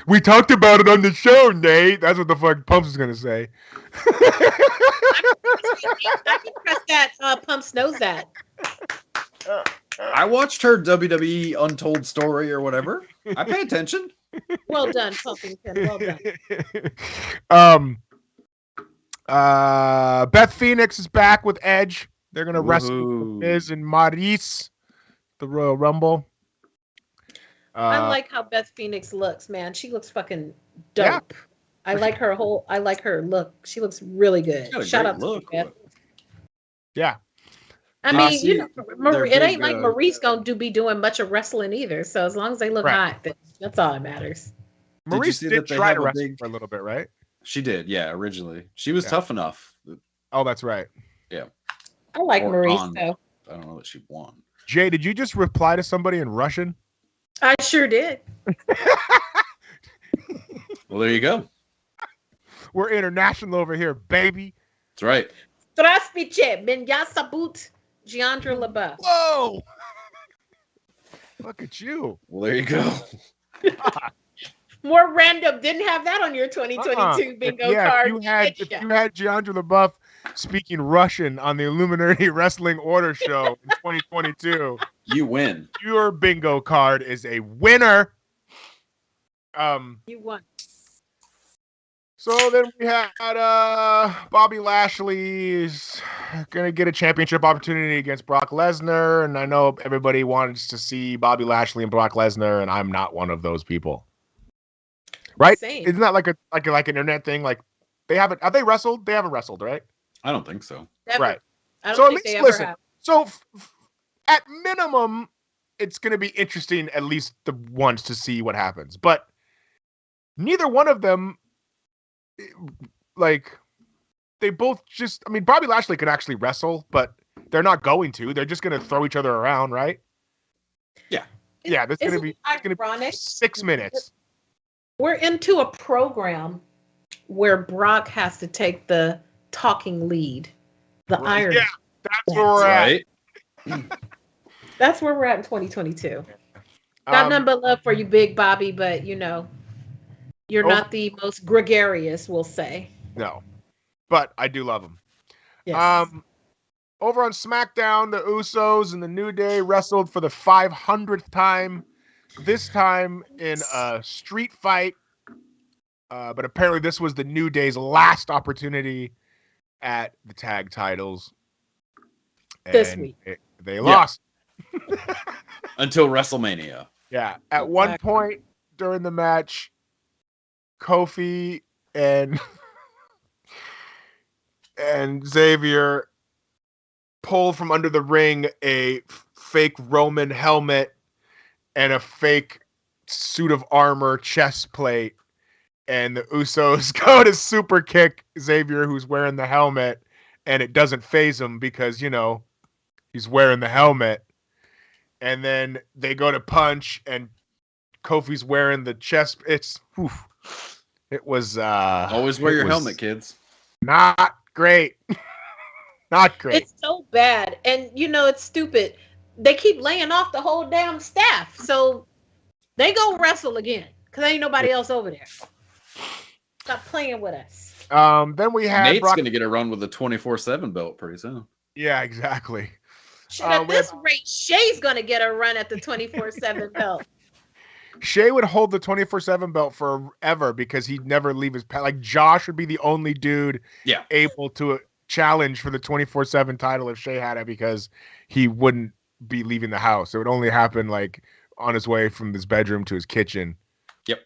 S5: We talked about it on the show, Nate. That's what the fuck Pumps is gonna say.
S3: I can trust that. Pumps knows that.
S4: I watched her WWE Untold Story or whatever. I pay attention.
S3: Well done, Pumpington. Well
S5: done. Beth Phoenix is back with Edge. They're gonna wrestle Miz and Maurice, the Royal Rumble.
S3: I like how Beth Phoenix looks, man. She looks fucking dope. Yeah. I like her look. She looks really good. Shout out to Beth.
S5: Yeah.
S3: I mean, it ain't like Maurice gonna be doing much of wrestling either. So as long as they look hot, that's all that matters.
S5: Maurice did try to wrestle for a little bit, right?
S4: She did, yeah. Originally, she was tough enough.
S5: Oh, that's right.
S4: Yeah.
S3: I like Maurice though.
S4: I don't know that she won.
S5: Jay, did you just reply to somebody in Russian?
S3: I sure did.
S4: Well, there you go.
S5: We're international over here, baby.
S4: That's right.
S3: Здравствуйте, меня зовут Giandra LaBeouf.
S5: Whoa! Look at you.
S4: Well, there you go.
S3: More random. Didn't have that on your 2022 bingo card.
S5: If you had Giandra LaBeouf speaking Russian on the Illuminerdi Wrestling Order show in 2022,
S4: you win.
S5: Your bingo card is a winner.
S3: You won.
S5: So then we had Bobby Lashley's going to get a championship opportunity against Brock Lesnar. And I know everybody wants to see Bobby Lashley and Brock Lesnar, and I'm not one of those people. Right?
S3: Same.
S5: Isn't that like an internet thing? Like have they wrestled? They haven't wrestled, right?
S4: I don't think so.
S3: Never.
S5: Right.
S3: I don't think they ever have.
S5: So at minimum, it's going to be interesting at least the once to see what happens. But neither one of them, like, they both just, I mean, Bobby Lashley can actually wrestle, but they're not going to. They're just going to throw each other around, right?
S4: Yeah.
S5: Yeah, that's going to be 6 minutes.
S3: We're into a program where Brock has to take the talking lead, the iron.
S5: Yeah, that's where we're at.
S3: That's where we're at in 2022. Got nothing but love for you, Big Bobby, but you're not the most gregarious, we'll say.
S5: No, but I do love him.
S3: Yes.
S5: Over on SmackDown, the Usos and the New Day wrestled for the 500th time. This time in a street fight. But apparently this was the New Day's last opportunity at the tag titles. And
S3: this week.
S5: They lost.
S4: Until WrestleMania.
S5: Yeah. At one point during the match, Kofi and Xavier pulled from under the ring a fake Roman helmet and a fake suit of armor chest plate. And the Usos go to super kick Xavier, who's wearing the helmet, and it doesn't phase him because, he's wearing the helmet. And then they go to punch, and Kofi's wearing the chest. It was
S4: always wear your helmet, kids.
S5: Not great. Not great.
S3: It's so bad. And it's stupid. They keep laying off the whole damn staff. So they go wrestle again. Because ain't nobody else over there. Stop playing with us.
S5: Then we had
S4: Nate's going to get a run with the 24/7 belt pretty soon.
S5: Yeah, exactly.
S3: At this rate, Shay's going to get a run at the 24/7 belt.
S5: Shay would hold the 24/7 belt forever because he'd never leave his pet. Like Josh would be the only dude able to challenge for the 24/7 title if Shay had it because he wouldn't be leaving the house. It would only happen like on his way from his bedroom to his kitchen.
S4: Yep.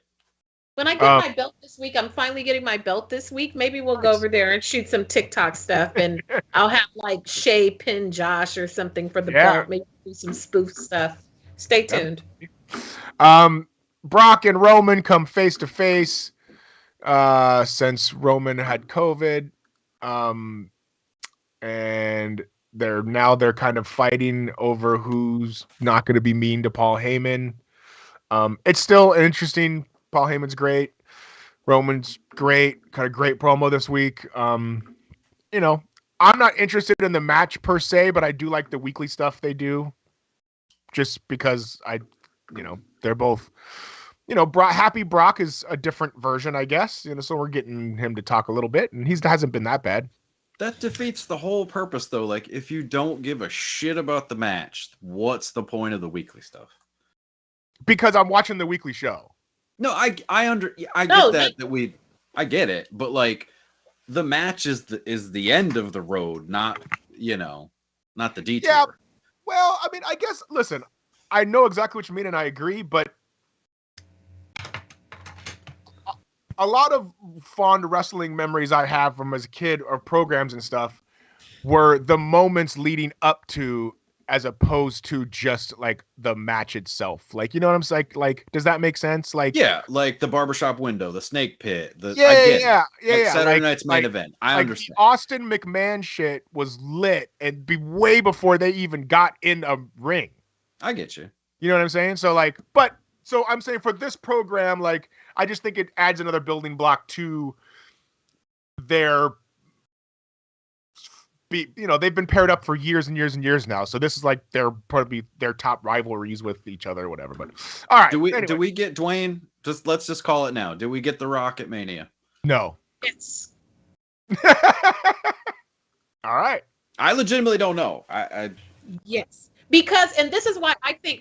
S3: When I get my belt this week, I'm finally getting my belt this week. Maybe we'll go over there and shoot some TikTok stuff, and I'll have like Shay pin Josh or something for the belt. Maybe do some spoof stuff. Stay tuned.
S5: Brock and Roman come face to face since Roman had COVID. And they're kind of fighting over who's not going to be mean to Paul Heyman. It's still interesting. Paul Heyman's great. Roman's great. Kind of great promo this week. You know, I'm not interested in the match per se, but I do like the weekly stuff they do. Just because they're both, Happy Brock is a different version, I guess. So we're getting him to talk a little bit, and he hasn't been that bad.
S4: That defeats the whole purpose, though. Like, if you don't give a shit about the match, what's the point of the weekly stuff?
S5: Because I'm watching the weekly show.
S4: No, I get it, but like the match is the end of the road, not the detour.
S5: Yeah. Well, I mean, I guess, listen, I know exactly what you mean, and I agree, but a lot of fond wrestling memories I have from as a kid or programs and stuff were the moments leading up to, as opposed to just like the match itself. Like, you know what I'm saying? Like, does that make sense? Like,
S4: yeah, like the barbershop window, the snake pit, Saturday night's main event. I understand.
S5: The Austin McMahon shit was lit and be way before they even got in a ring.
S4: I get you.
S5: You know what I'm saying? So I'm saying for this program, like, I just think it adds another building block to their, they've been paired up for years and years and years now. So this is like probably their top rivalries with each other or whatever. But all right.
S4: Do we get Dwayne? Let's just call it now. Do we get The Rock at Mania?
S5: No.
S3: Yes.
S5: All right.
S4: I legitimately don't know.
S3: Yes. Because, and this is why I think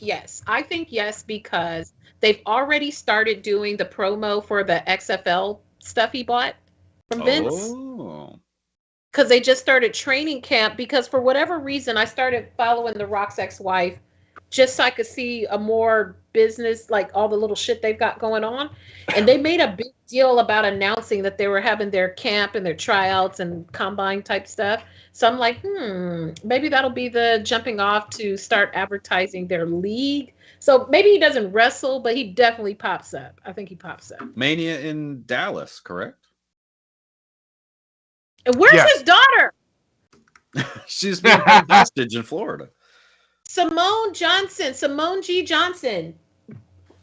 S3: yes. I think yes, because they've already started doing the promo for the XFL stuff he bought from Vince.
S4: Oh.
S3: Because they just started training camp, because for whatever reason, I started following The Rock's ex-wife just so I could see a more business, like all the little shit they've got going on. And they made a big deal about announcing that they were having their camp and their tryouts and combine type stuff. So I'm like, maybe that'll be the jumping off to start advertising their league. So maybe he doesn't wrestle, but he definitely pops up. I think he pops up.
S4: Mania in Dallas, correct?
S3: And where's his daughter?
S4: She's being held hostage in Florida.
S3: Simone G. Johnson.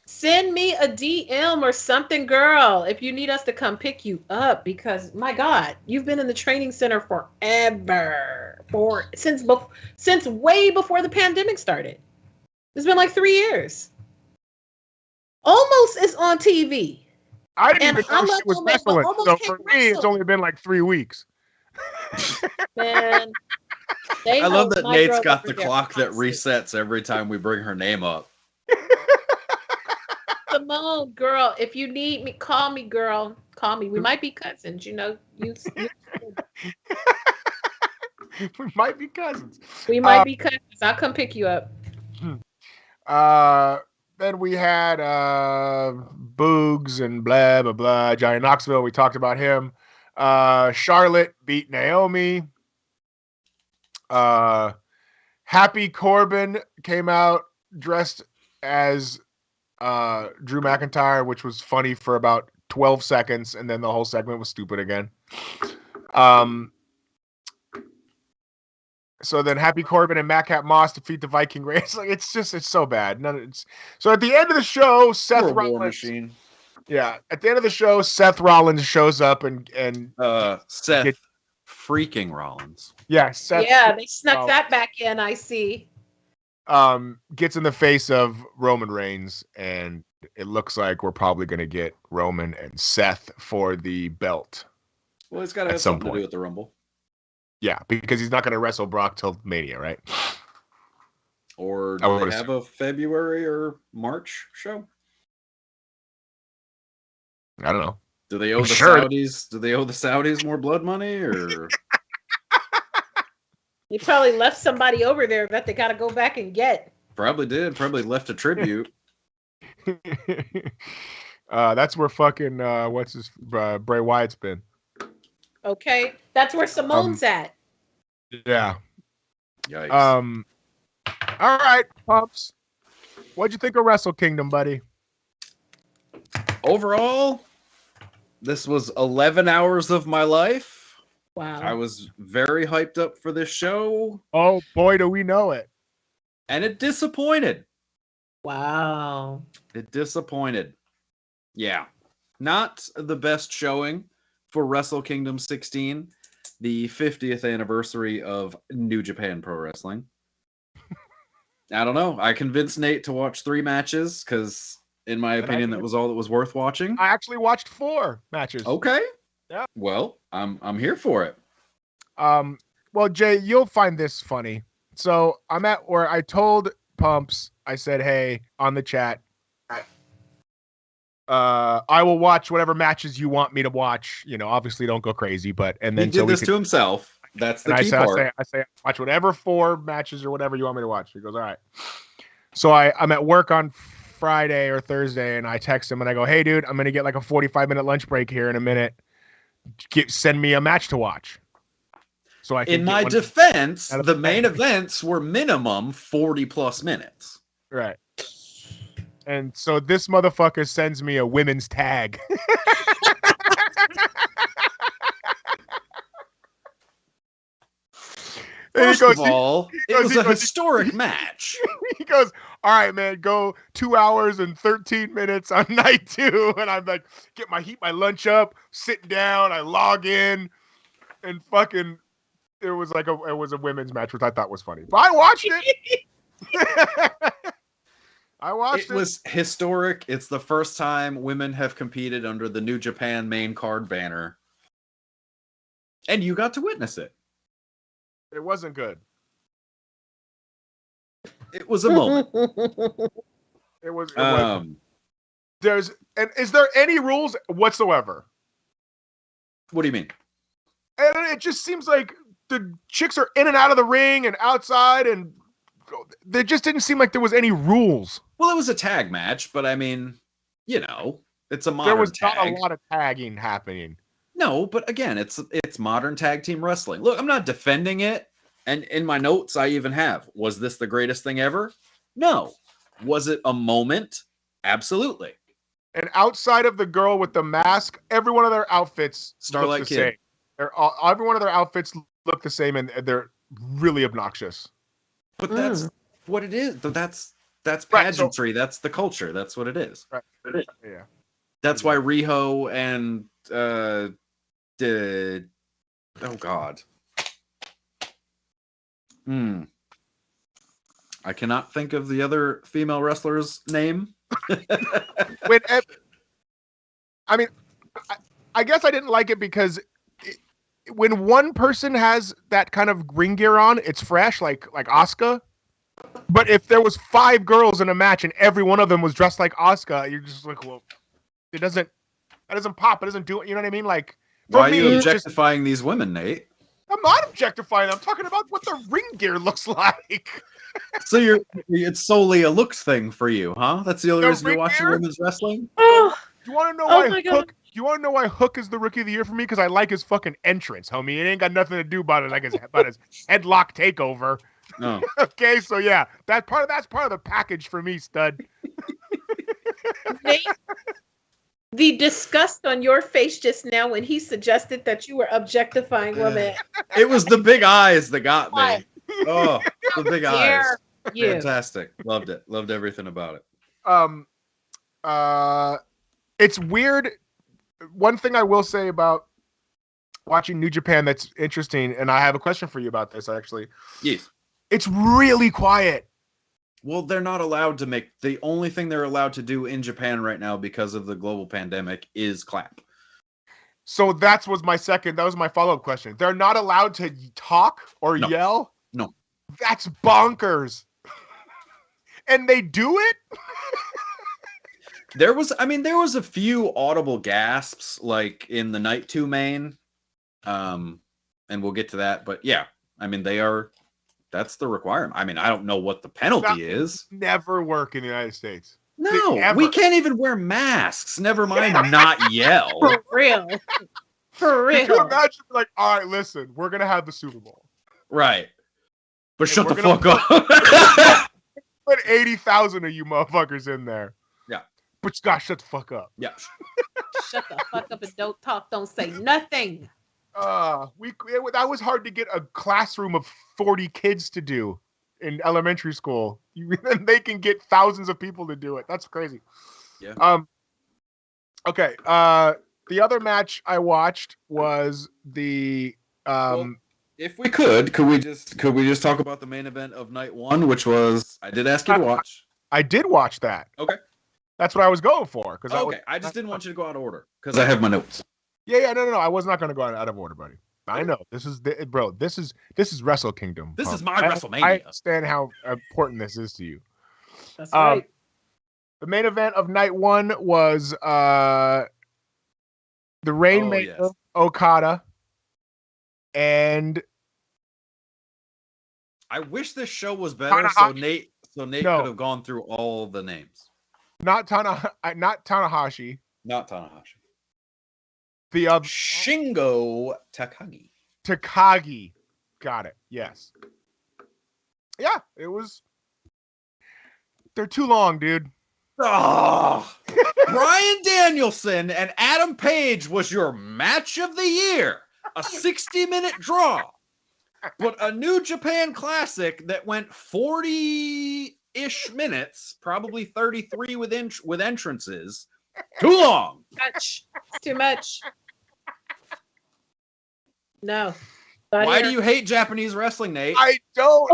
S3: Send me a DM or something, girl, if you need us to come pick you up, because my God, you've been in the training center forever. Since way before the pandemic started. It's been like 3 years. Almost is on TV.
S5: I didn't even know she was wrestling. So for me, it's only been like 3 weeks.
S3: Man,
S4: I love that Nate's got the clock that resets every time we bring her name up.
S3: Simone, girl, if you need me, call me, girl. Call me. We might be cousins, you.
S5: We might be cousins.
S3: We might be cousins. I'll come pick you up.
S5: Then we had Boogs and blah, blah, blah. Johnny Knoxville, we talked about him. Charlotte beat Naomi. Happy Corbin came out dressed as Drew McIntyre, which was funny for about 12 seconds, and then the whole segment was stupid again. So then Happy Corbin and Madcap Moss defeat the Viking Raiders. Like, it's so bad. So at the end of the show, Seth Rollins. Yeah, at the end of the show, Seth Rollins shows up and
S4: Seth freaking Rollins.
S5: Yeah, Seth.
S3: Yeah, they snuck that back in. I see.
S5: Gets in the face of Roman Reigns, and it looks like we're probably going to get Roman and Seth for the belt.
S4: Well, it's got to have something to do with the Rumble.
S5: Yeah, because he's not going to wrestle Brock till Mania, right?
S4: Or do they have a February or March show?
S5: I don't know.
S4: Do they owe the Saudis? Do they owe the Saudis more blood money, or?
S3: He probably left somebody over there that they got to go back and get.
S4: Probably did. Probably left a tribute.
S5: That's where fucking Bray Wyatt's been.
S3: Okay, that's where Simone's at.
S5: Yeah.
S4: Yikes.
S5: All right, Pumps. What'd you think of Wrestle Kingdom, buddy?
S4: Overall, this was 11 hours of my life.
S3: Wow.
S4: I was very hyped up for this show.
S5: Oh boy, do we know it.
S4: And it disappointed.
S3: Wow.
S4: It disappointed. Yeah. Not the best showing for Wrestle Kingdom 16, the 50th anniversary of New Japan Pro Wrestling. I don't know. I convinced Nate to watch 3 matches because, in my opinion, that was all that was worth watching.
S5: I actually watched 4 matches.
S4: Okay.
S5: Yeah.
S4: Well, I'm here for it.
S5: Well, Jay, you'll find this funny. So I'm at where I told Pumps, I said, hey, on the chat, I will watch whatever matches you want me to watch. You know, obviously don't go crazy, but and then
S4: he did this to himself. That's the key part.
S5: I say, watch whatever 4 matches or whatever you want me to watch. He goes, all right. So I'm at work on Friday or Thursday, and I text him and I go, hey, dude, I'm gonna get like a 45-minute lunch break here in a minute. Send me a match to watch. So I can
S4: in my defense, the main events were minimum 40 plus minutes.
S5: Right. And so this motherfucker sends me a women's tag.
S4: First of all, it was a historic match.
S5: He goes, all right, man, go 2 hours and 13 minutes on night 2. And I'm like, heat my lunch up, sit down, I log in, and fucking, it was a women's match, which I thought was funny. But I watched it.
S4: It was historic. It's the first time women have competed under the New Japan main card banner. And you got to witness it.
S5: It wasn't good.
S4: It was a moment.
S5: It was. Is there any rules whatsoever?
S4: What do you mean?
S5: And it just seems like the chicks are in and out of the ring and outside, and there just didn't seem like there was any rules.
S4: Well, it was a tag match, but I mean, you know, it's a modern tag.
S5: Not a lot of tagging happening.
S4: No, but again, it's modern tag team wrestling. Look, I'm not defending it. And in my notes, I even have, was this the greatest thing ever? No. Was it a moment? Absolutely.
S5: And outside of the girl with the mask, every one of their outfits
S4: Starlight
S5: looks the
S4: Kid.
S5: Same. Every one of their outfits look the same, and they're really obnoxious.
S4: But that's what it is. That's pageantry. That's the culture. That's what it is.
S5: Right. Yeah.
S4: That's why Riho and oh God. I cannot think of the other female wrestler's name.
S5: I guess I didn't like it because when one person has that kind of ring gear on, it's fresh, like Asuka. But if there was 5 girls in a match and every one of them was dressed like Asuka, you're just like, well, that doesn't pop. It doesn't do it. You know what I mean? Like,
S4: why are you objectifying these women, Nate?
S5: I'm not objectifying them. I'm talking about what the ring gear looks like.
S4: So it's solely a looks thing for you, huh? That's the only reason you're watching women's wrestling?
S5: Do you want to know why Hook? Do you want to know why Hook is the rookie of the year for me? Because I like his fucking entrance, homie. It ain't got nothing to do about it, like his headlock takeover.
S4: No.
S5: Okay, so yeah, that's part of the package for me, stud.
S3: Nate, the disgust on your face just now when he suggested that you were objectifying women.
S4: It was the big eyes that got me. Oh, the big eyes.
S3: You.
S4: Fantastic. Loved it. Loved everything about it.
S5: It's weird. One thing I will say about watching New Japan that's interesting, and I have a question for you about this, actually.
S4: Yes.
S5: It's really quiet.
S4: Well, they're not allowed to make... The only thing they're allowed to do in Japan right now because of the global pandemic is clap.
S5: So that was my follow-up question. They're not allowed to talk or yell?
S4: No.
S5: That's bonkers. And they do it?
S4: There was a few audible gasps, like in the Night 2 main. And we'll get to that. But yeah, I mean, that's the requirement. I mean, I don't know what the penalty is.
S5: Never work in the United States.
S4: No, we can't even wear masks. Never mind not yell.
S3: For real. For real.
S5: Could you imagine, like, all right, listen, we're going to have the Super Bowl.
S4: Right. But shut the fuck up.
S5: Put 80,000 of you motherfuckers in there.
S4: Yeah.
S5: But you gotta shut the fuck up.
S4: Yeah.
S3: Shut the fuck up and don't talk. Don't say nothing.
S5: That was hard to get a classroom of 40 kids to do in elementary school. They can get thousands of people to do it. That's crazy.
S4: Yeah.
S5: Okay. The other match I watched was the
S4: Well, if we could we just talk about the main event of night one, which was I did ask you to watch.
S5: I did watch that.
S4: Okay.
S5: That's what I was going for.
S4: I just didn't want you to go out of order because I have my notes.
S5: Yeah, no. I was not going to go out of order, buddy. I know this is Wrestle Kingdom.
S4: This is my WrestleMania.
S5: I understand how important this is to you.
S3: That's right.
S5: The main event of night one was the Rainmaker Okada, and
S4: I wish this show was better, so Nate could have gone through all the names.
S5: Not Tanahashi.
S4: Not Tanahashi.
S5: The other
S4: Shingo Takagi.
S5: Takagi. Got it. Yes. Yeah, it was. They're too long, dude.
S4: Oh, Bryan Danielson and Adam Page was your match of the year. A 60-minute draw. But a New Japan Classic that went 40-ish minutes, probably 33 with entrances. Too long.
S3: Too much. No.
S4: Why do you hate Japanese wrestling, Nate?
S5: I don't.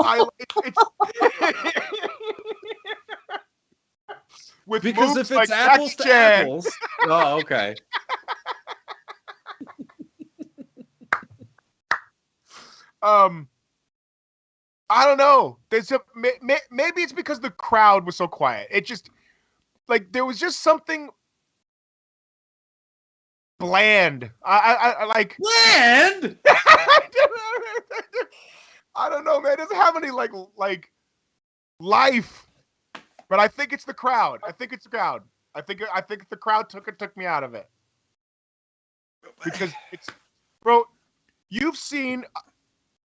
S4: Because if it's apples to apples. Oh, okay.
S5: I don't know. Maybe it's because the crowd was so quiet. It just there was just something bland. I like
S4: bland.
S5: I don't know, man. It doesn't have any like life. But I think it's the crowd. I think the crowd took me out of it. Because it's, bro, you've seen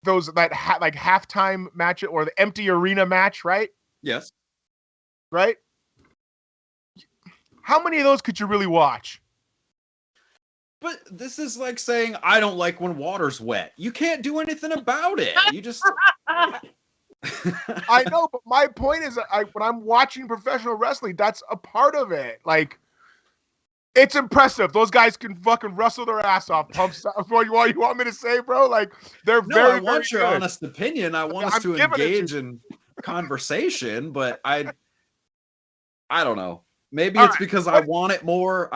S5: those halftime match or the empty arena match, right?
S4: Yes.
S5: Right? How many of those could you really watch?
S4: But this is like saying I don't like when water's wet. You can't do anything about it. You just
S5: I know, but my point is, when I'm watching professional wrestling, that's a part of it. Like, it's impressive. Those guys can fucking wrestle their ass off. Pumps. What you want me to say, bro? Like, they're
S4: I want your honest opinion. I want us to engage in conversation, but I don't know. Maybe it's because I want it more.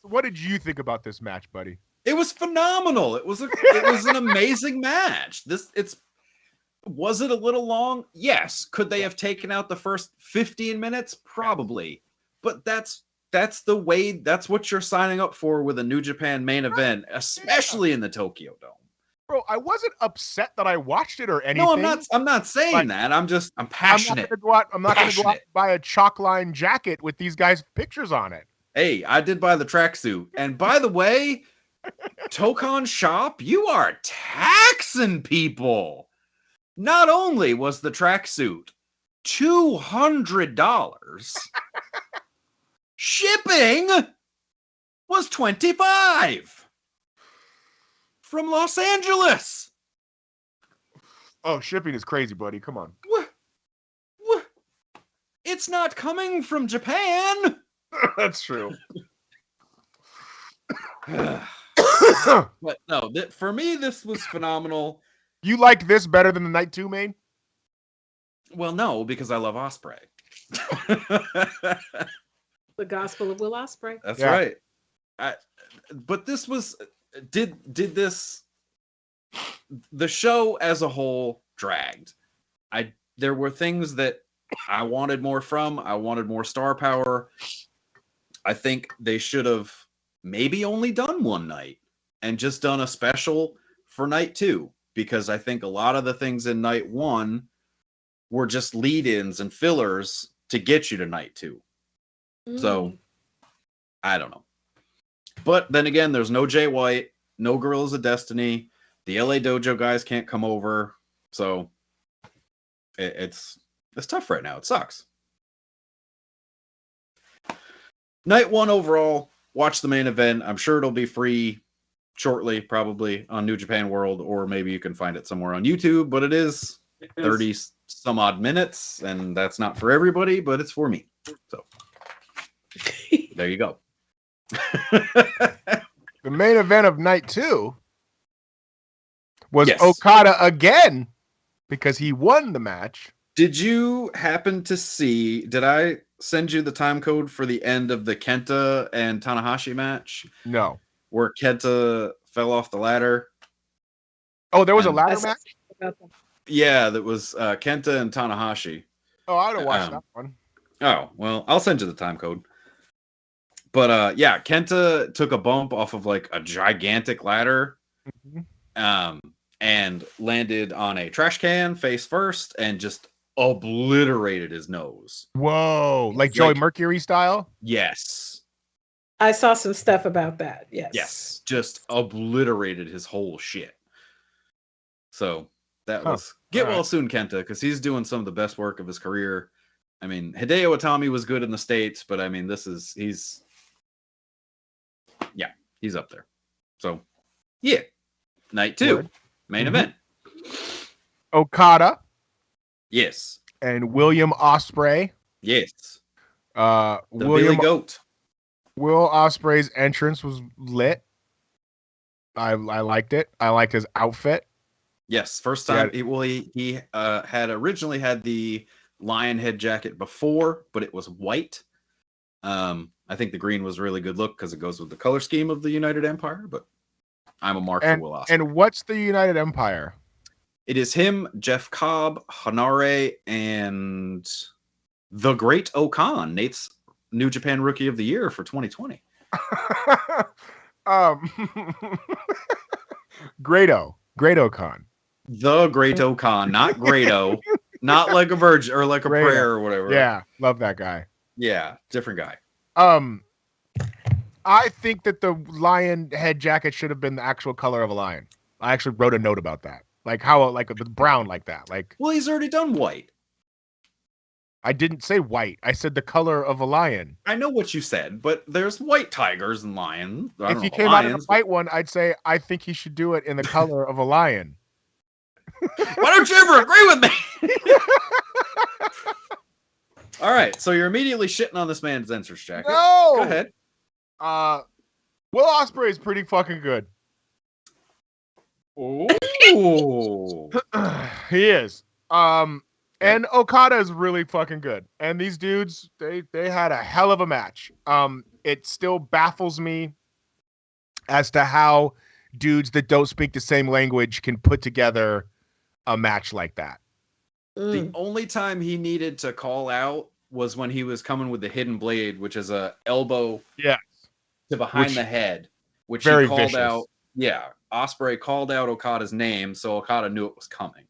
S5: What did you think about this match, buddy?
S4: It was phenomenal. It was an amazing match. Was it a little long? Yes. Could they have taken out the first 15 minutes? Probably. But that's the way. That's what you're signing up for with a New Japan main event, especially in the Tokyo Dome.
S5: Bro, I wasn't upset that I watched it or anything.
S4: No, I'm not saying that. I'm passionate.
S5: I'm not going to go out and buy a chalkline jacket with these guys' pictures on it.
S4: Hey, I did buy the tracksuit. And by the way, Tokon Shop, you are taxing people. Not only was the tracksuit $200, shipping was $25 from Los Angeles.
S5: Oh, shipping is crazy, buddy. Come on.
S4: What? It's not coming from Japan.
S5: That's true.
S4: But no, for me, this was phenomenal.
S5: You liked this better than the Night 2 main?
S4: Well, no, because I love Ospreay.
S3: The Gospel of Will Ospreay.
S4: That's right. But this was did this the show as a whole dragged. There were things that I wanted more from. I wanted more star power. I think they should have maybe only done one night and just done a special for night 2. Because I think a lot of the things in night 1 were just lead-ins and fillers to get you to night 2. So, I don't know. But then again, there's no Jay White, no Guerrillas of Destiny. The LA Dojo guys can't come over. So, it's tough right now. It sucks. Night 1 overall, watch the main event. I'm sure it'll be free shortly, probably on New Japan World, or maybe you can find it somewhere on YouTube. But it is 30 some odd minutes, and that's not for everybody, but it's for me. So there you go.
S5: The main event of night 2 was
S4: Yes.
S5: Okada again, because he won the match.
S4: Did you happen to see, did I send you the time code for the end of the Kenta and Tanahashi match?
S5: No.
S4: Where Kenta fell off the ladder?
S5: Oh, there was a ladder match?
S4: Yeah, that was Kenta and Tanahashi.
S5: Oh, I don't watch that one.
S4: Oh, well, I'll send you the time code. But yeah, Kenta took a bump off of like a gigantic ladder. And landed on a trash can face first and just obliterated his nose.
S5: Whoa, like Joey Mercury style?
S4: Yes.
S3: I saw some stuff about that. Yes.
S4: Yes, just obliterated his whole shit. So that was get well soon, Kenta, because he's doing some of the best work of his career. I mean, Hideo Itami was good in the States, but I mean, he's up there. So yeah, night 2. Main event.
S5: Okada.
S4: Yes.
S5: And William Ospreay.
S4: Yes.
S5: The
S4: Billy Goat.
S5: Will Ospreay's entrance was lit. I liked it. I liked his outfit.
S4: Yes, first time. He had originally had the lion head jacket before, but it was white. I think the green was a really good look because it goes with the color scheme of the United Empire, but I'm a mark for Will Ospreay.
S5: And what's the United Empire?
S4: It is him, Jeff Cobb, Hanare, and the Great Kahn, Nate's New Japan Rookie of the Year for 2020.
S5: Great Kahn.
S4: The Great Kahn, not Grado, not like a virgin or like a prayer or whatever.
S5: Yeah, love that guy.
S4: Yeah, different guy.
S5: I think that the lion head jacket should have been the actual color of a lion. I actually wrote a note about that. Like how, like the brown like that. Like,
S4: well, he's already done white.
S5: I didn't say white. I said the color of a lion.
S4: I know what you said, but there's white tigers and lions.
S5: If he came out in a white one, I'd say I think he should do it in the color of a lion.
S4: Why don't you ever agree with me? All right, so you're immediately shitting on this man's entrance jacket.
S5: No!
S4: Go ahead.
S5: Will Ospreay is pretty fucking good.
S4: Oh,
S5: he is. And Okada is really fucking good. And these dudes, they had a hell of a match. It still baffles me as to how dudes that don't speak the same language can put together a match like that.
S4: The only time he needed to call out was when he was coming with the hidden blade, which is a elbow to behind the head, which he called vicious. Out. Yeah, Ospreay called out Okada's name, so Okada knew it was coming.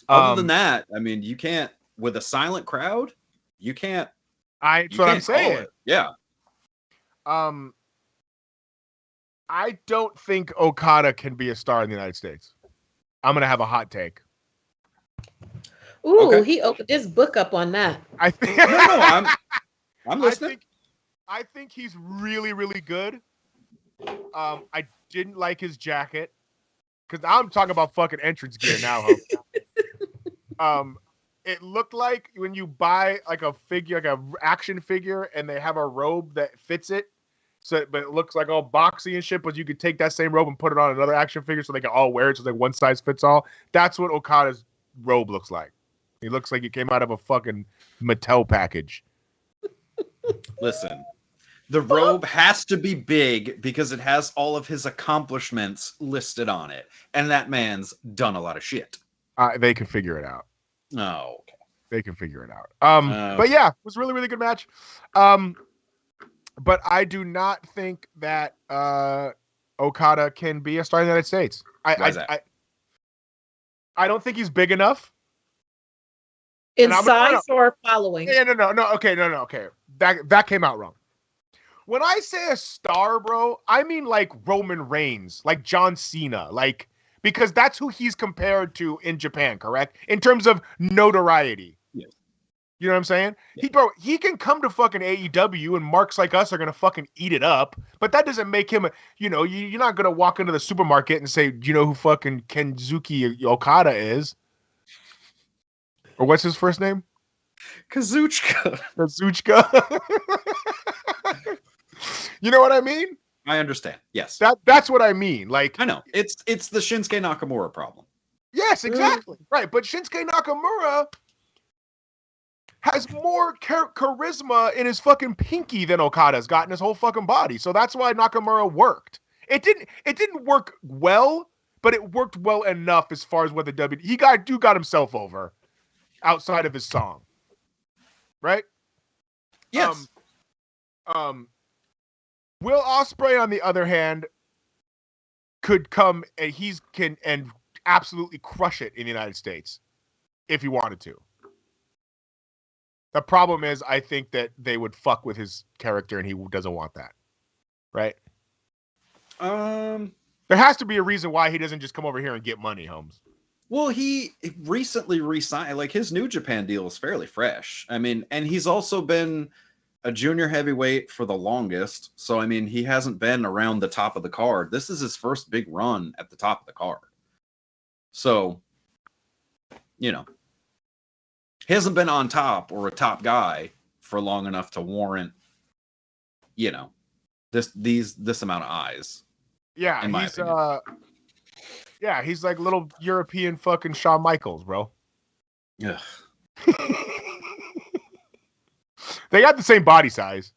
S4: Other than that, I mean, you can't with a silent crowd. You can't.
S5: That's what I'm saying.
S4: Yeah.
S5: I don't think Okada can be a star in the United States. I'm gonna have a hot take.
S3: Ooh, okay. He opened his book up on that.
S5: I think.
S4: I'm listening.
S5: I think he's really, really good. I didn't like his jacket because I'm talking about fucking entrance gear now. It looked like when you buy like a figure, like a action figure, and they have a robe that fits it. So, but it looks like all boxy and shit. But you could take that same robe and put it on another action figure, so they can all wear it. So it's like one size fits all. That's what Okada's robe looks like. He looks like he came out of a fucking Mattel package.
S4: Listen, the robe has to be big because it has all of his accomplishments listed on it, and that man's done a lot of shit.
S5: They can figure it out.
S4: Oh, okay.
S5: They can figure it out. But yeah, it was a really, really good match. But I do not think that Okada can be a star in the United States. I don't think he's big enough.
S3: In size or following?
S5: Yeah, no. Okay. That came out wrong. When I say a star, bro, I mean like Roman Reigns, like John Cena, like because that's who he's compared to in Japan, correct? In terms of notoriety.
S4: Yes.
S5: You know what I'm saying? He can come to fucking AEW and marks like us are gonna fucking eat it up, but that doesn't make him you're not gonna walk into the supermarket and say, do you know who fucking Kenzuki Okada is? Or what's his first name?
S4: Kazuchika.
S5: You know what I mean?
S4: I understand. Yes.
S5: That's what I mean. Like,
S4: I know. It's the Shinsuke Nakamura problem.
S5: Yes, exactly. Right. But Shinsuke Nakamura has more charisma in his fucking pinky than Okada's got in his whole fucking body. So that's why Nakamura worked. It didn't work well, but it worked well enough as far as what the he got himself over outside of his song. Right?
S4: Yes.
S5: Will Ospreay, on the other hand, could come and can absolutely crush it in the United States if he wanted to. The problem is, I think that they would fuck with his character, and he doesn't want that. Right? There has to be a reason why he doesn't just come over here and get money, Holmes.
S4: Well, he recently re-signed. Like, his New Japan deal is fairly fresh. I mean, and he's also been a junior heavyweight for the longest. So, I mean, he hasn't been around the top of the card. This is his first big run at the top of the card. So, he hasn't been on top or a top guy for long enough to warrant, this amount of eyes.
S5: Yeah, he's like little European fucking Shawn Michaels, bro.
S4: Yeah.
S5: They got the same body size.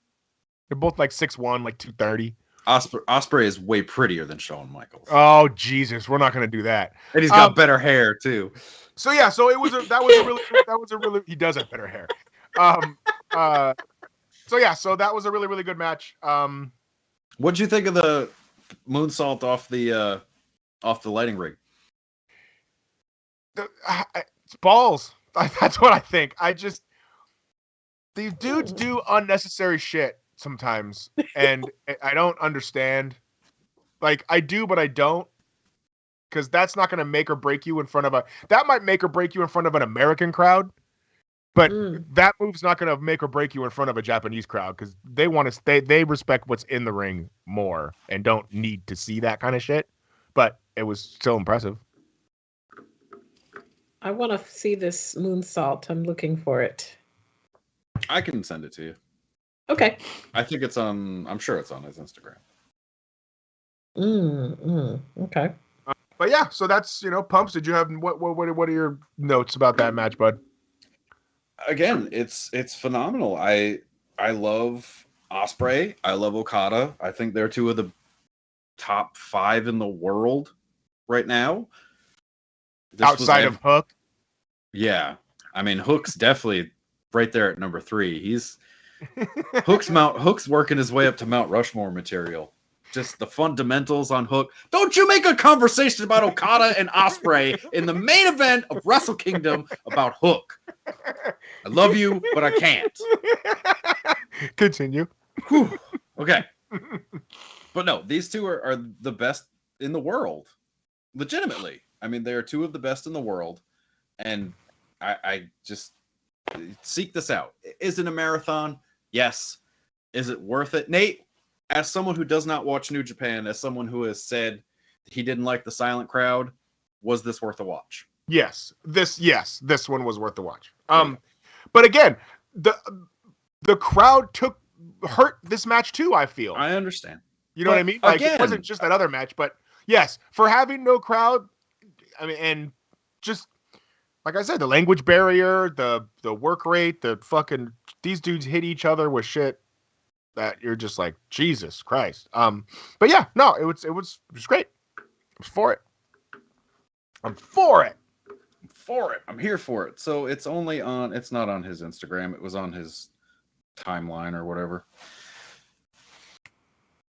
S5: They're both like 6'1", like 230.
S4: Ospreay is way prettier than Shawn Michaels.
S5: Oh Jesus, we're not gonna do that.
S4: And he's got better hair too.
S5: So yeah, so that was a really he does have better hair. So that was a really, really good match.
S4: What'd you think of the moonsault off the lighting rig?
S5: It's balls. That's what I think. These dudes do unnecessary shit sometimes, and I don't understand. Like, I do, but I don't, because that's not going to make or break you in front of that might make or break you in front of an American crowd, but that move's not going to make or break you in front of a Japanese crowd, because they respect what's in the ring more and don't need to see that kind of shit. But it was still impressive.
S3: I want to see this moonsault. I'm looking for it.
S4: I can send it to you.
S3: Okay.
S4: I think I'm sure it's on his Instagram.
S3: Okay.
S5: But yeah, so that's, Pumps. Did you have, what are your notes about that match, bud?
S4: Again, it's phenomenal. I love Ospreay. I love Okada. I think they're two of the top 5 in the world right now.
S5: Outside of Hook?
S4: Yeah. I mean, Hook's definitely right there at number 3. Hook's working his way up to Mount Rushmore material. Just the fundamentals on Hook. Don't you make a conversation about Okada and Ospreay in the main event of Wrestle Kingdom about Hook. I love you, but I can't.
S5: Continue.
S4: Whew. Okay. But no, these two are the best in the world. Legitimately. I mean, they are two of the best in the world. And I just seek this out. Is it a marathon? Yes. Is it worth it? Nate, as someone who does not watch New Japan, as someone who has said he didn't like the silent crowd, was this worth a watch?
S5: Yes. This one was worth the watch. But again, the crowd hurt this match too, I feel.
S4: I understand.
S5: You know what I mean? Like, again, it wasn't just that other match, but yes, for having no crowd, I mean, and just like I said, the language barrier, the work rate, these dudes hit each other with shit that you're just like, Jesus Christ. But yeah, no, it was great. I'm for it.
S4: I'm here for it. So it's not on his Instagram. It was on his timeline or whatever.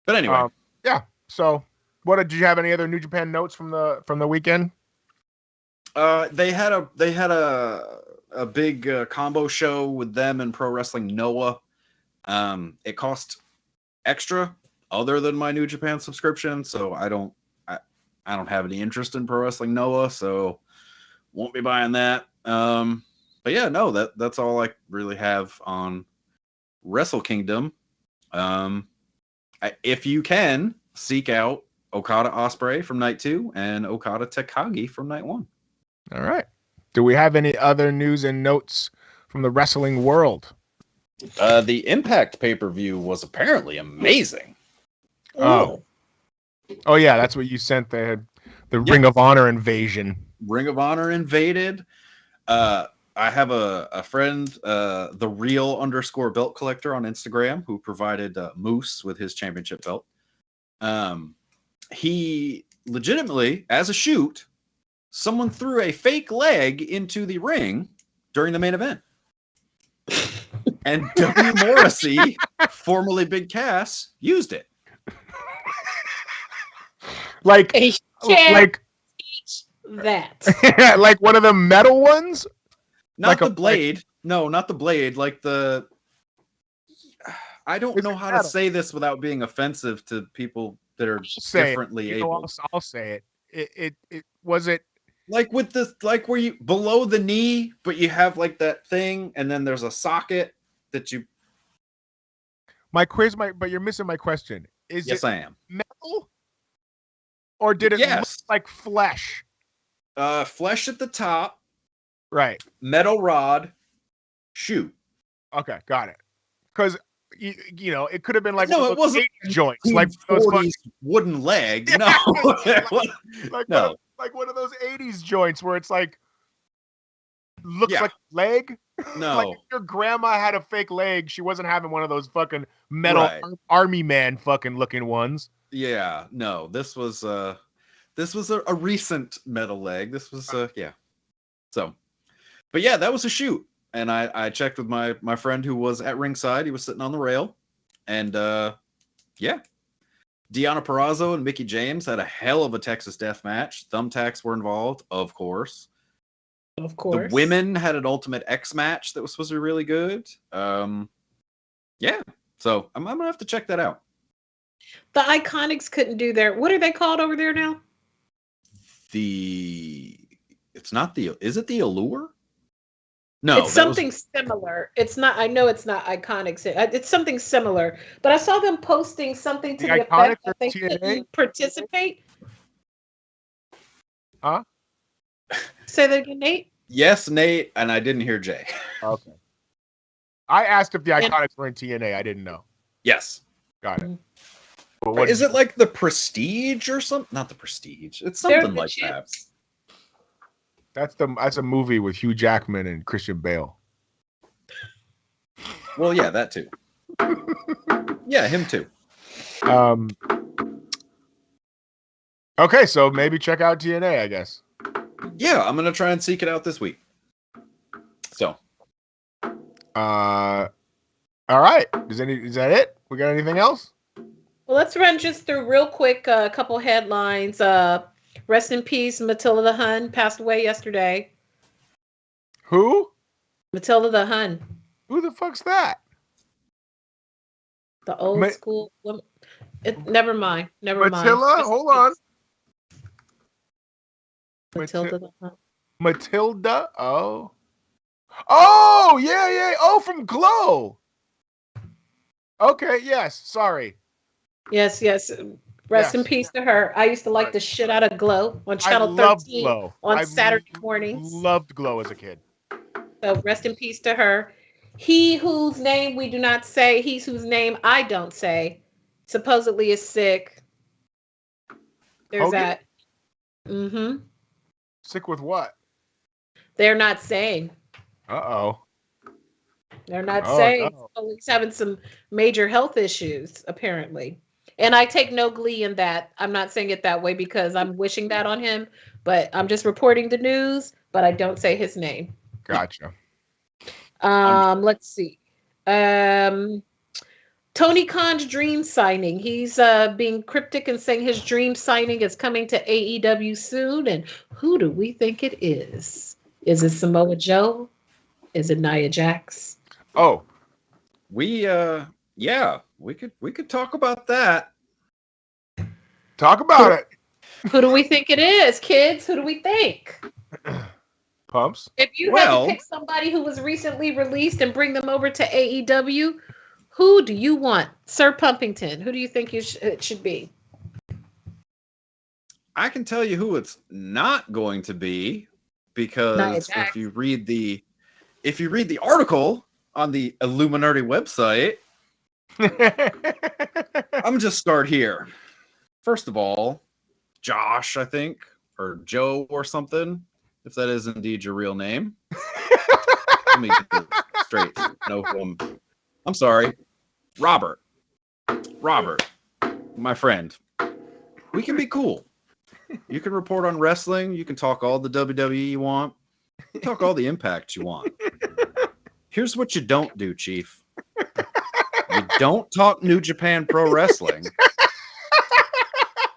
S4: But anyway.
S5: Yeah. So did you have any other New Japan notes from the weekend?
S4: They had a big combo show with them and Pro Wrestling Noah. It cost extra other than my New Japan subscription, so I don't have any interest in Pro Wrestling Noah, so won't be buying that. yeah, no, that's all I really have on Wrestle Kingdom. If you can, seek out Okada Ospreay from night 2 and Okada Takagi from night 1.
S5: All right. Do we have any other news and notes from the wrestling world?
S4: The Impact pay-per-view was apparently amazing.
S5: Oh yeah, that's what you sent. They had the Ring of Honor invasion.
S4: Ring of Honor invaded. I have a friend, the real _ belt collector on Instagram, who provided Moose with his championship belt. He legitimately, as a shoot, someone threw a fake leg into the ring during the main event. And W. Morrissey, formerly Big Cass, used it.
S5: Like
S3: that.
S5: Like one of the metal ones?
S4: Not
S5: like
S4: the blade. No, not the blade. Like the... I don't know how to say this without being offensive to people that are differently able.
S5: I'll say it. It was it
S4: like with this, like where you below the knee, but you have like that thing, and then there's a socket that you.
S5: But you're missing my question.
S4: Yes, I am.
S5: Metal, or did it look like flesh?
S4: Flesh at the top.
S5: Right.
S4: Metal rod. Shoe.
S5: Okay, got it. Because you know, it could have been like
S4: no, it wasn't
S5: joints, like
S4: those wooden leg. No, no,
S5: like one of those 80s joints where it's like looks like leg.
S4: No,
S5: like if your grandma had a fake leg, she wasn't having one of those fucking metal army man fucking looking ones.
S4: Yeah, no, this was a recent metal leg. This was yeah. So, but yeah, that was a shoot. And I checked with my friend who was at ringside. He was sitting on the rail. And, yeah. Deonna Purrazzo and Mickie James had a hell of a Texas death match. Thumbtacks were involved, of course.
S3: Of course.
S4: The women had an Ultimate X match that was supposed to be really good. Yeah. So I'm going to have to check that out.
S3: The Iconics couldn't do their... What are they called over there now?
S4: It's not the... Is it the Allure? No,
S3: it's something similar. It's not. I know it's not Iconics. It's something similar. But I saw them posting something to the effect that they couldn't participate.
S5: Huh?
S3: Say that again, Nate.
S4: Yes, Nate, and I didn't hear Jay.
S5: Okay. I asked if the Iconics were in TNA. I didn't know.
S4: Yes.
S5: Got it.
S4: Well, is it like the Prestige or something? Not the Prestige. It's something like that.
S5: That's a movie with Hugh Jackman and Christian Bale.
S4: Well, yeah, that too. Yeah, him too.
S5: Okay, so maybe check out TNA, I guess.
S4: Yeah, I'm gonna try and seek it out this week. So.
S5: All right. Is that it? We got anything else?
S3: Well, let's run just through real quick a couple headlines. Rest in peace, Matilda the Hun passed away yesterday.
S5: Who?
S3: Matilda the Hun.
S5: Who the fuck's that?
S3: The old school woman. Never mind.
S5: Matilda? Hold on.
S3: Matilda the Hun.
S5: Matilda? Oh. Oh, yeah. Oh, from Glow. Okay, yes. Sorry.
S3: Yes. Rest in peace to her. I used to like the shit out of Glow on Channel 13 on Saturday mornings.
S5: Loved Glow as a kid.
S3: So rest in peace to her. He whose name we do not say, he whose name I don't say, supposedly is sick. There's that. Mm-hmm.
S5: Sick with what?
S3: They're not saying.
S5: Uh-oh.
S3: They're not saying. No. He's having some major health issues, apparently. And I take no glee in that. I'm not saying it that way because I'm wishing that on him, but I'm just reporting the news, but I don't say his name.
S5: Gotcha.
S3: Let's see. Tony Khan's dream signing. He's being cryptic and saying his dream signing is coming to AEW soon. And who do we think it is? Is it Samoa Joe? Is it Nia Jax?
S5: Oh.
S4: We could talk about that.
S5: Talk about it.
S3: Who do we think it is, kids? Who do we think?
S5: Pumps.
S3: If you had to pick somebody who was recently released and bring them over to AEW, who do you want? Sir Pumpington, who do you think it should be?
S4: I can tell you who it's not going to be, because if you read the article on the Illuminerdi website, I'm just start here. First of all, Josh, I think, or Joe or something, if that is indeed your real name. Let me get this straight. No, I'm sorry. Robert, my friend. We can be cool. You can report on wrestling. You can talk all the WWE you want. Talk all the Impact you want. Here's what you don't do, Chief. You don't talk New Japan Pro Wrestling.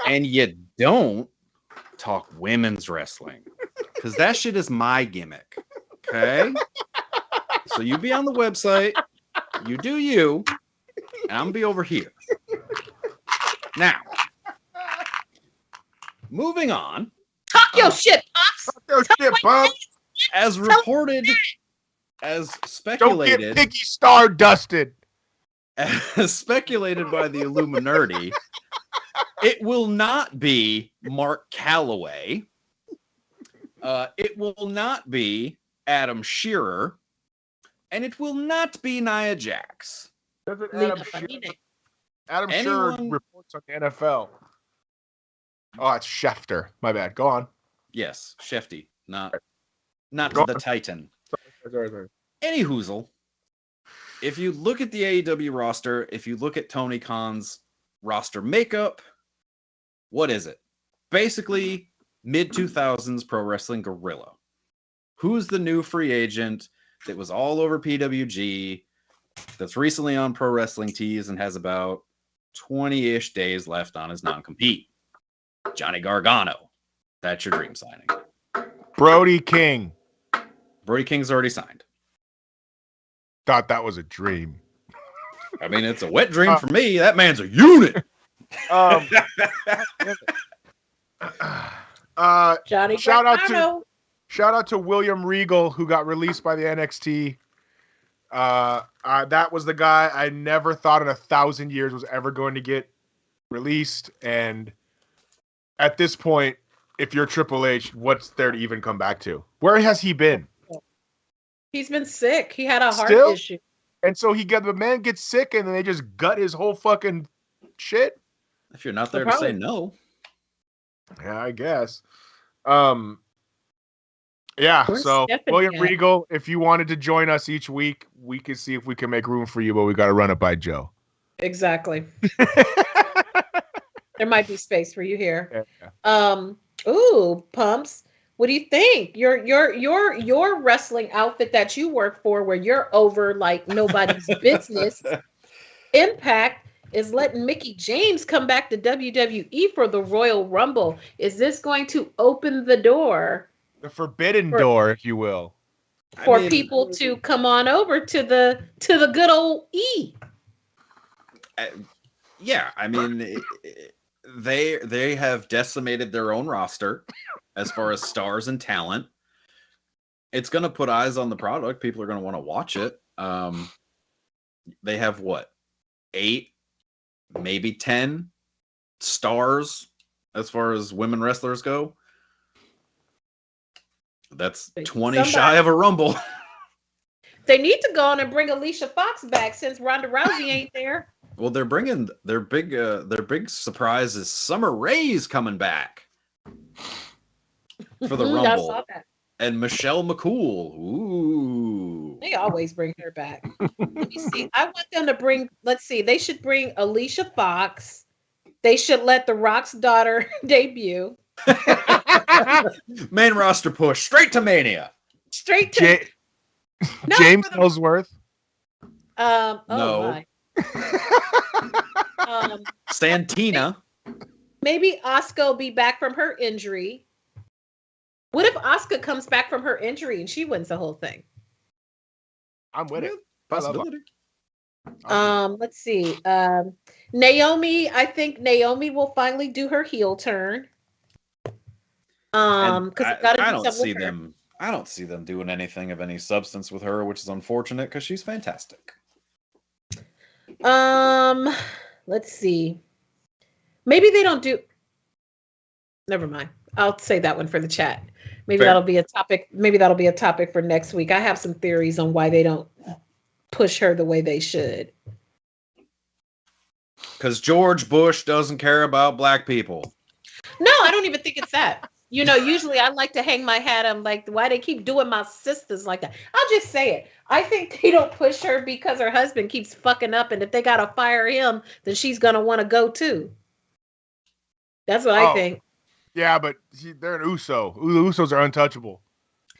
S4: And you don't talk women's wrestling. Because that shit is my gimmick. Okay? So you be on the website. You do you. And I'm going to be over here. Now. Moving on.
S3: Talk your shit, Pops.
S5: Talk your shit, Pops.
S4: As reported, as speculated.
S5: Don't get Piggy Star dusted.
S4: As speculated by the Illuminerdi, it will not be Mark Calloway. It will not be Adam Shearer. And it will not be Nia Jax.
S5: Doesn't Adam Shearer reports on the NFL. Oh, it's Schefter. My bad. Go on.
S4: Yes, Shefty, not the Titan.
S5: Sorry.
S4: Any hoozle. If you look at the AEW roster, if you look at Tony Khan's roster makeup, what is it? Basically, mid-2000s pro wrestling gorilla. Who's the new free agent that was all over PWG, that's recently on Pro Wrestling Tees and has about 20-ish days left on his non-compete? Johnny Gargano. That's your dream signing.
S5: Brody King.
S4: Brody King's already signed.
S5: Thought that was a dream.
S4: I mean, it's a wet dream for me. That man's a unit.
S3: Johnny
S5: shout
S3: Gargano.
S5: out to William Regal, who got released by the NXT. That was the guy I never thought in 1,000 years was ever going to get released. And at this point, if you're Triple H, what's there to even come back to? Where has he been?
S3: He's been sick. He had a heart issue.
S5: And so the man gets sick and then they just gut his whole fucking shit.
S4: If you're not there to say no.
S5: Yeah, I guess. Yeah, so William Regal, if you wanted to join us each week, we can see if we can make room for you, but we got to run it by Joe.
S3: Exactly. There might be space for you here. Yeah. Ooh, Pumps. What do you think? Your wrestling outfit that you work for, where you're over like nobody's business, Impact is letting Mickie James come back to WWE for the Royal Rumble. Is this going to open the door?
S5: The forbidden door, if you will.
S3: For people to come on over to the good old E.
S4: Yeah, I mean, they have decimated their own roster as far as stars and talent. It's going to put eyes on the product. People are going to want to watch it. They have what? 8, maybe 10 stars as far as women wrestlers go. That's 20 shy of a Rumble.
S3: They need to go on and bring Alicia Fox back since Ronda Rousey ain't there.
S4: Well, they're bringing their big surprise is Summer Rae's coming back for the Rumble. I saw that. And Michelle McCool. Ooh.
S3: They always bring her back. Let me see. I want them to bring. Let's see. They should bring Alicia Fox. They should let The Rock's daughter debut.
S4: Main roster push straight to Mania.
S3: Straight to
S5: James Ellsworth.
S4: No. Santina.
S3: Maybe Asuka will be back from her injury. What if Asuka comes back from her injury and she wins the whole thing?
S5: I'm with it.
S4: Possibility.
S3: Let's see. Naomi, I think Naomi will finally do her heel turn. Because
S4: I don't see them I don't see them doing anything of any substance with her, which is unfortunate because she's fantastic.
S3: Let's see. Maybe they don't do. Never mind. I'll say that one for the chat. Maybe that'll be a topic. Maybe that'll be a topic for next week. I have some theories on why they don't push her the way they should.
S4: Because George Bush doesn't care about black people.
S3: No, I don't even think it's that. You know, usually I like to hang my hat on like why they keep doing my sisters like that. I'll just say it. I think they don't push her because her husband keeps fucking up, and if they gotta fire him, then she's gonna want to go too. That's what I think.
S5: Yeah, but they're an Uso. The Usos are untouchable.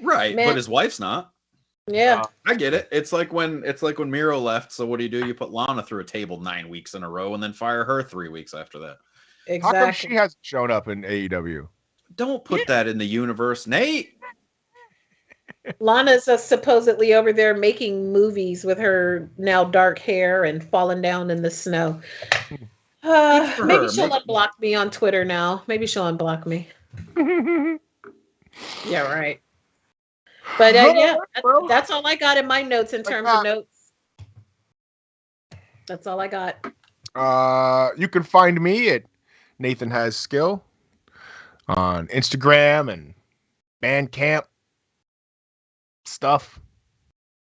S4: Right, but his wife's not.
S3: Yeah.
S4: I get it. It's like when Miro left, so what do? You put Lana through a table 9 weeks in a row and then fire her 3 weeks after that.
S3: Exactly.
S5: How come she hasn't shown up in AEW?
S4: Don't put that in the universe, Nate.
S3: Lana's supposedly over there making movies with her now dark hair and falling down in the snow. Maybe she'll unblock me on Twitter now. Maybe she'll unblock me. Yeah, right. But that's all I got in my notes in terms of notes. That's all I got.
S5: You can find me at Nathan Has Skill on Instagram and Bandcamp stuff.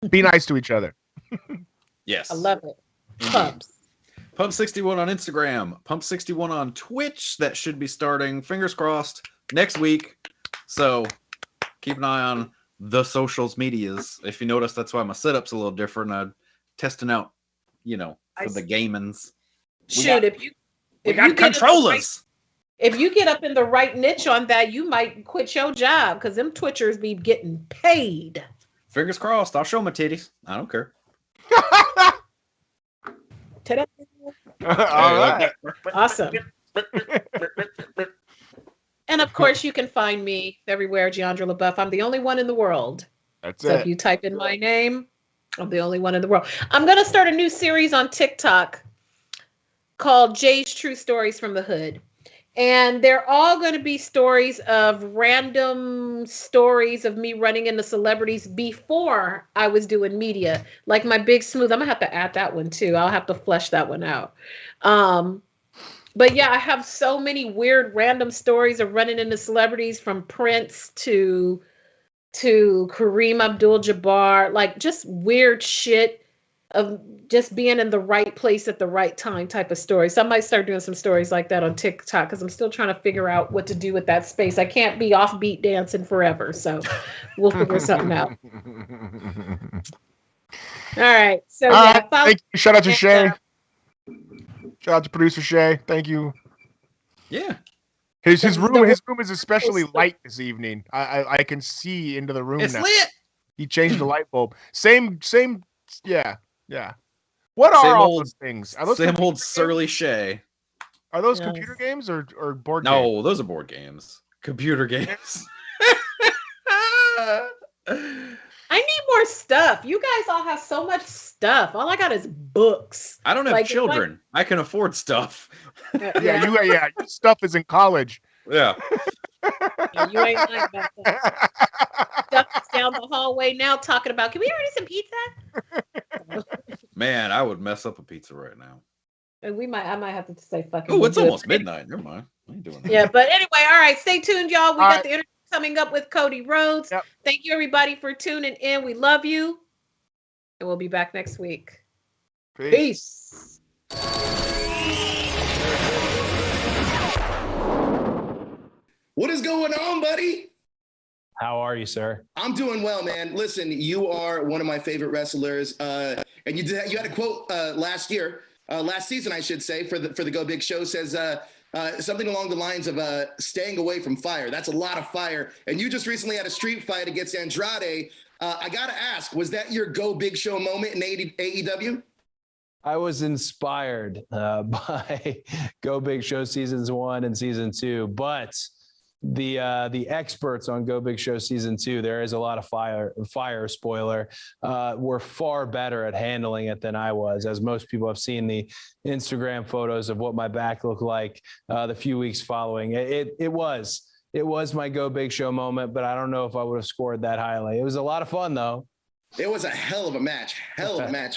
S5: Be nice to each other.
S4: Yes.
S3: I love it. Pumps.
S4: Pump61 on Instagram. Pump61 on Twitch. That should be starting, fingers crossed, next week. So keep an eye on the socials medias. If you notice, that's why my setup's a little different. I'm testing out, for the gamins. If you got controllers.
S3: If you get up in the right niche on that, you might quit your job because them Twitchers be getting paid.
S4: Fingers crossed. I'll show my titties. I don't care.
S3: All right. Awesome. And of course, you can find me everywhere, Giandra LaBeouf. I'm the only one in the world.
S5: That's
S3: so if you type in my name, I'm the only one in the world. I'm going to start a new series on TikTok called Jade's True Stories from the Hood. And they're all going to be stories of random stories of me running into celebrities before I was doing media. Like my Big Smooth. I'm going to have to add that one too. I'll have to flesh that one out. But yeah, I have so many weird random stories of running into celebrities, from Prince to Kareem Abdul-Jabbar, like just weird shit of just being in the right place at the right time type of story. So I might start doing some stories like that on TikTok because I'm still trying to figure out what to do with that space. I can't be offbeat dancing forever. So we'll figure something out. All right. So
S5: thank you. Shout out to Shay. Shout out to producer Shay. Thank you.
S4: Yeah.
S5: His room is especially light this evening. I can see into the room
S4: it's
S5: now.
S4: Lit.
S5: He changed the light bulb. Same. Yeah. What are all those things? Are those
S4: same old surly Shay?
S5: Are those computer games or board games?
S4: No, those are board games. Computer games.
S3: I need more stuff. You guys all have so much stuff. All I got is books.
S4: I don't have children. I can afford stuff.
S5: Your stuff is in college.
S4: Yeah.
S3: You ain't like that. Stuff is down the hallway now talking about, can we order some pizza?
S4: Man, I would mess up a pizza right now.
S3: And I might have to say fucking.
S4: Oh, it's almost midnight. Never mind. I ain't doing that.
S3: Yeah, but anyway, all right. Stay tuned, y'all. We got the interview coming up with Cody Rhodes.
S5: Yep.
S3: Thank you, everybody, for tuning in. We love you. And we'll be back next week. Peace.
S7: What is going on, buddy?
S8: How are you, sir?
S7: I'm doing well, man. Listen, you are one of my favorite wrestlers, and you had a quote last season, I should say, for the Go Big Show, says something along the lines of staying away from fire. That's a lot of fire. And you just recently had a street fight against Andrade. I gotta ask, was that your Go Big Show moment in AEW?
S8: I was inspired by Go Big Show seasons 1 and season 2, but the experts on Go Big Show season 2, there is a lot of fire spoiler, were far better at handling it than I was. As most people have seen the Instagram photos of what my back looked like the few weeks following. It was it was my Go Big Show moment, but I don't know if I would have scored that highly. It was a lot of fun though.
S7: It was a hell of a match.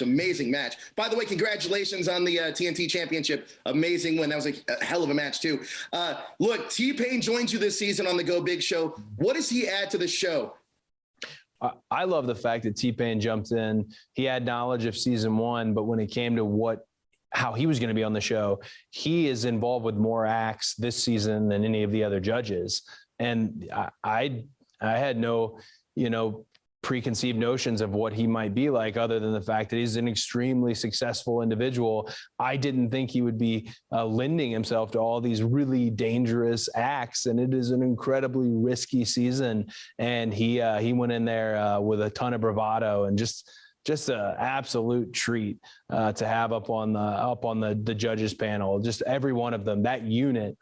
S7: Amazing match. By the way, congratulations on the TNT Championship. Amazing win. That was a hell of a match, too. Look, T-Pain joins you this season on the Go Big Show. What does he add to the show?
S8: I love the fact that T-Pain jumped in. He had knowledge of season 1, but when it came to how he was going to be on the show, he is involved with more acts this season than any of the other judges. And I had no, preconceived notions of what he might be like, other than the fact that he's an extremely successful individual. I didn't think he would be lending himself to all these really dangerous acts, and it is an incredibly risky season. And he went in there with a ton of bravado, and just an absolute treat to have up on the judges panel. Just every one of them, that unit.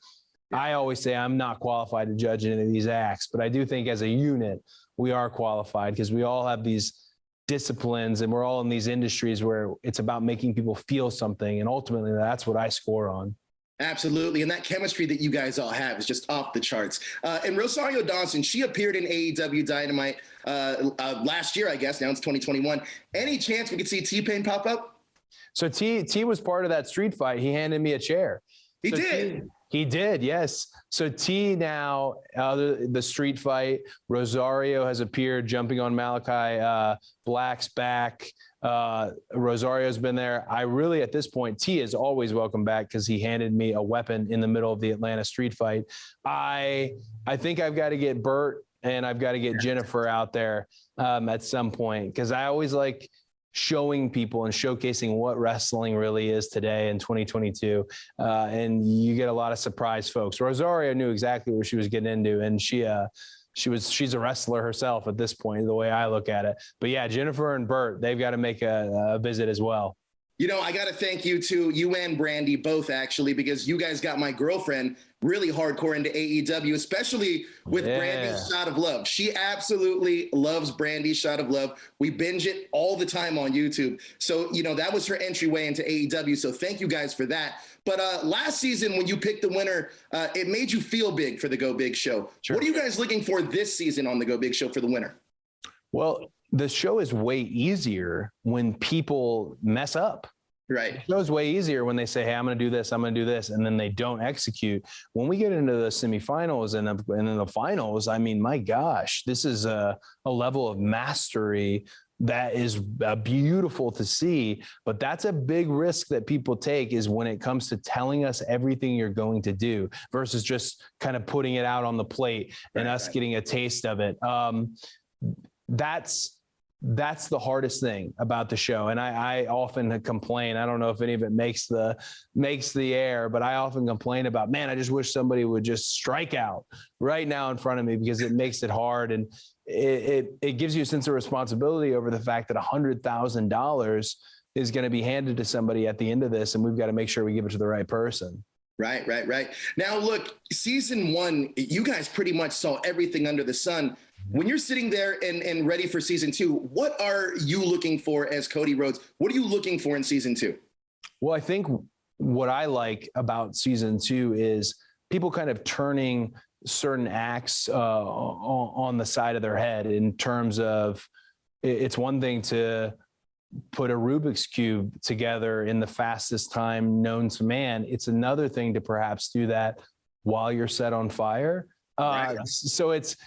S8: I always say I'm not qualified to judge any of these acts, but I do think as a unit, we are qualified because we all have these disciplines and we're all in these industries where it's about making people feel something. And ultimately, that's what I score on.
S7: Absolutely. And that chemistry that you guys all have is just off the charts. And Rosario Dawson, she appeared in AEW Dynamite last year, I guess. Now it's 2021. Any chance we could see T-Pain pop up?
S8: So T was part of that street fight. He handed me a chair.
S7: He did.
S8: He did, yes. So T now, the street fight, Rosario has appeared jumping on Malachi Black's back. Rosario's been there. I really, at this point, T is always welcome back because he handed me a weapon in the middle of the Atlanta street fight. I think I've got to get Bert and I've got to get Jennifer out there at some point, because I always like showing people and showcasing what wrestling really is today in 2022. And you get a lot of surprise folks. Rosario knew exactly what she was getting into, and she's a wrestler herself at this point, the way I look at it. But yeah, Jennifer and Bert, they've got to make a visit as well.
S7: I got to thank you and Brandy both, actually, because you guys got my girlfriend really hardcore into AEW, especially with Brandy's Shot of Love. She absolutely loves Brandy's Shot of Love. We binge it all the time on YouTube. So, that was her entryway into AEW. So thank you guys for that. But last season, when you picked the winner, it made you feel big for the Go Big Show. Sure. What are you guys looking for this season on the Go Big Show for the winner?
S8: Well, the show is way easier when people mess up.
S7: Right.
S8: The show's way easier when they say, hey, I'm going to do this, and then they don't execute. When we get into the semifinals and then the finals, I mean, my gosh, this is a level of mastery that is beautiful to see. But that's a big risk that people take, is when it comes to telling us everything you're going to do versus just kind of putting it out on the plate and us getting a taste of it. That's the hardest thing about the show. And I often complain. I don't know if any of it makes the air, but I often complain about, man, I just wish somebody would just strike out right now in front of me, because it makes it hard. And it gives you a sense of responsibility over the fact that $100,000 is going to be handed to somebody at the end of this. And we've got to make sure we give it to the right person.
S7: Right. Now, look, season 1, you guys pretty much saw everything under the sun. When you're sitting there and ready for season 2, what are you looking for as Cody Rhodes? What are you looking for in season 2?
S8: Well, I think what I like about season 2 is people kind of turning certain acts on the side of their head, in terms of, it's one thing to put a Rubik's Cube together in the fastest time known to man. It's another thing to perhaps do that while you're set on fire. So it's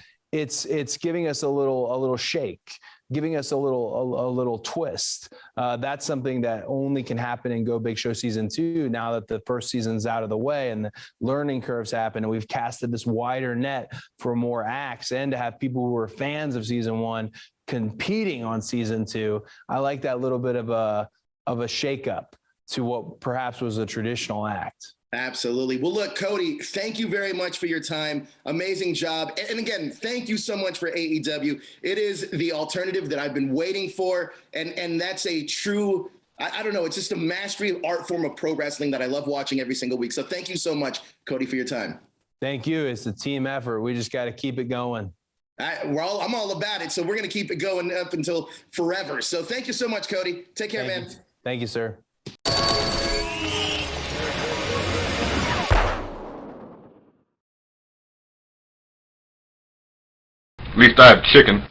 S8: giving us a little shake, giving us a little twist. That's something that only can happen in Go Big Show season 2. Now that the first season's out of the way and the learning curves happen, and we've casted this wider net for more acts, and to have people who are fans of season 1 competing on season 2. I like that little bit of a shakeup to what perhaps was a traditional act.
S7: Absolutely. Well, look, Cody, thank you very much for your time. Amazing job. And again, thank you so much for AEW. It is the alternative that I've been waiting for. And that's a true, I don't know, it's just a mastery art form of pro wrestling that I love watching every single week. So thank you so much, Cody, for your time.
S8: Thank you. It's a team effort. We just got to keep it going.
S7: I'm all about it. So we're going to keep it going up until forever. So thank you so much, Cody. Take care, man.
S8: Thank you, sir.
S9: At least I have chicken.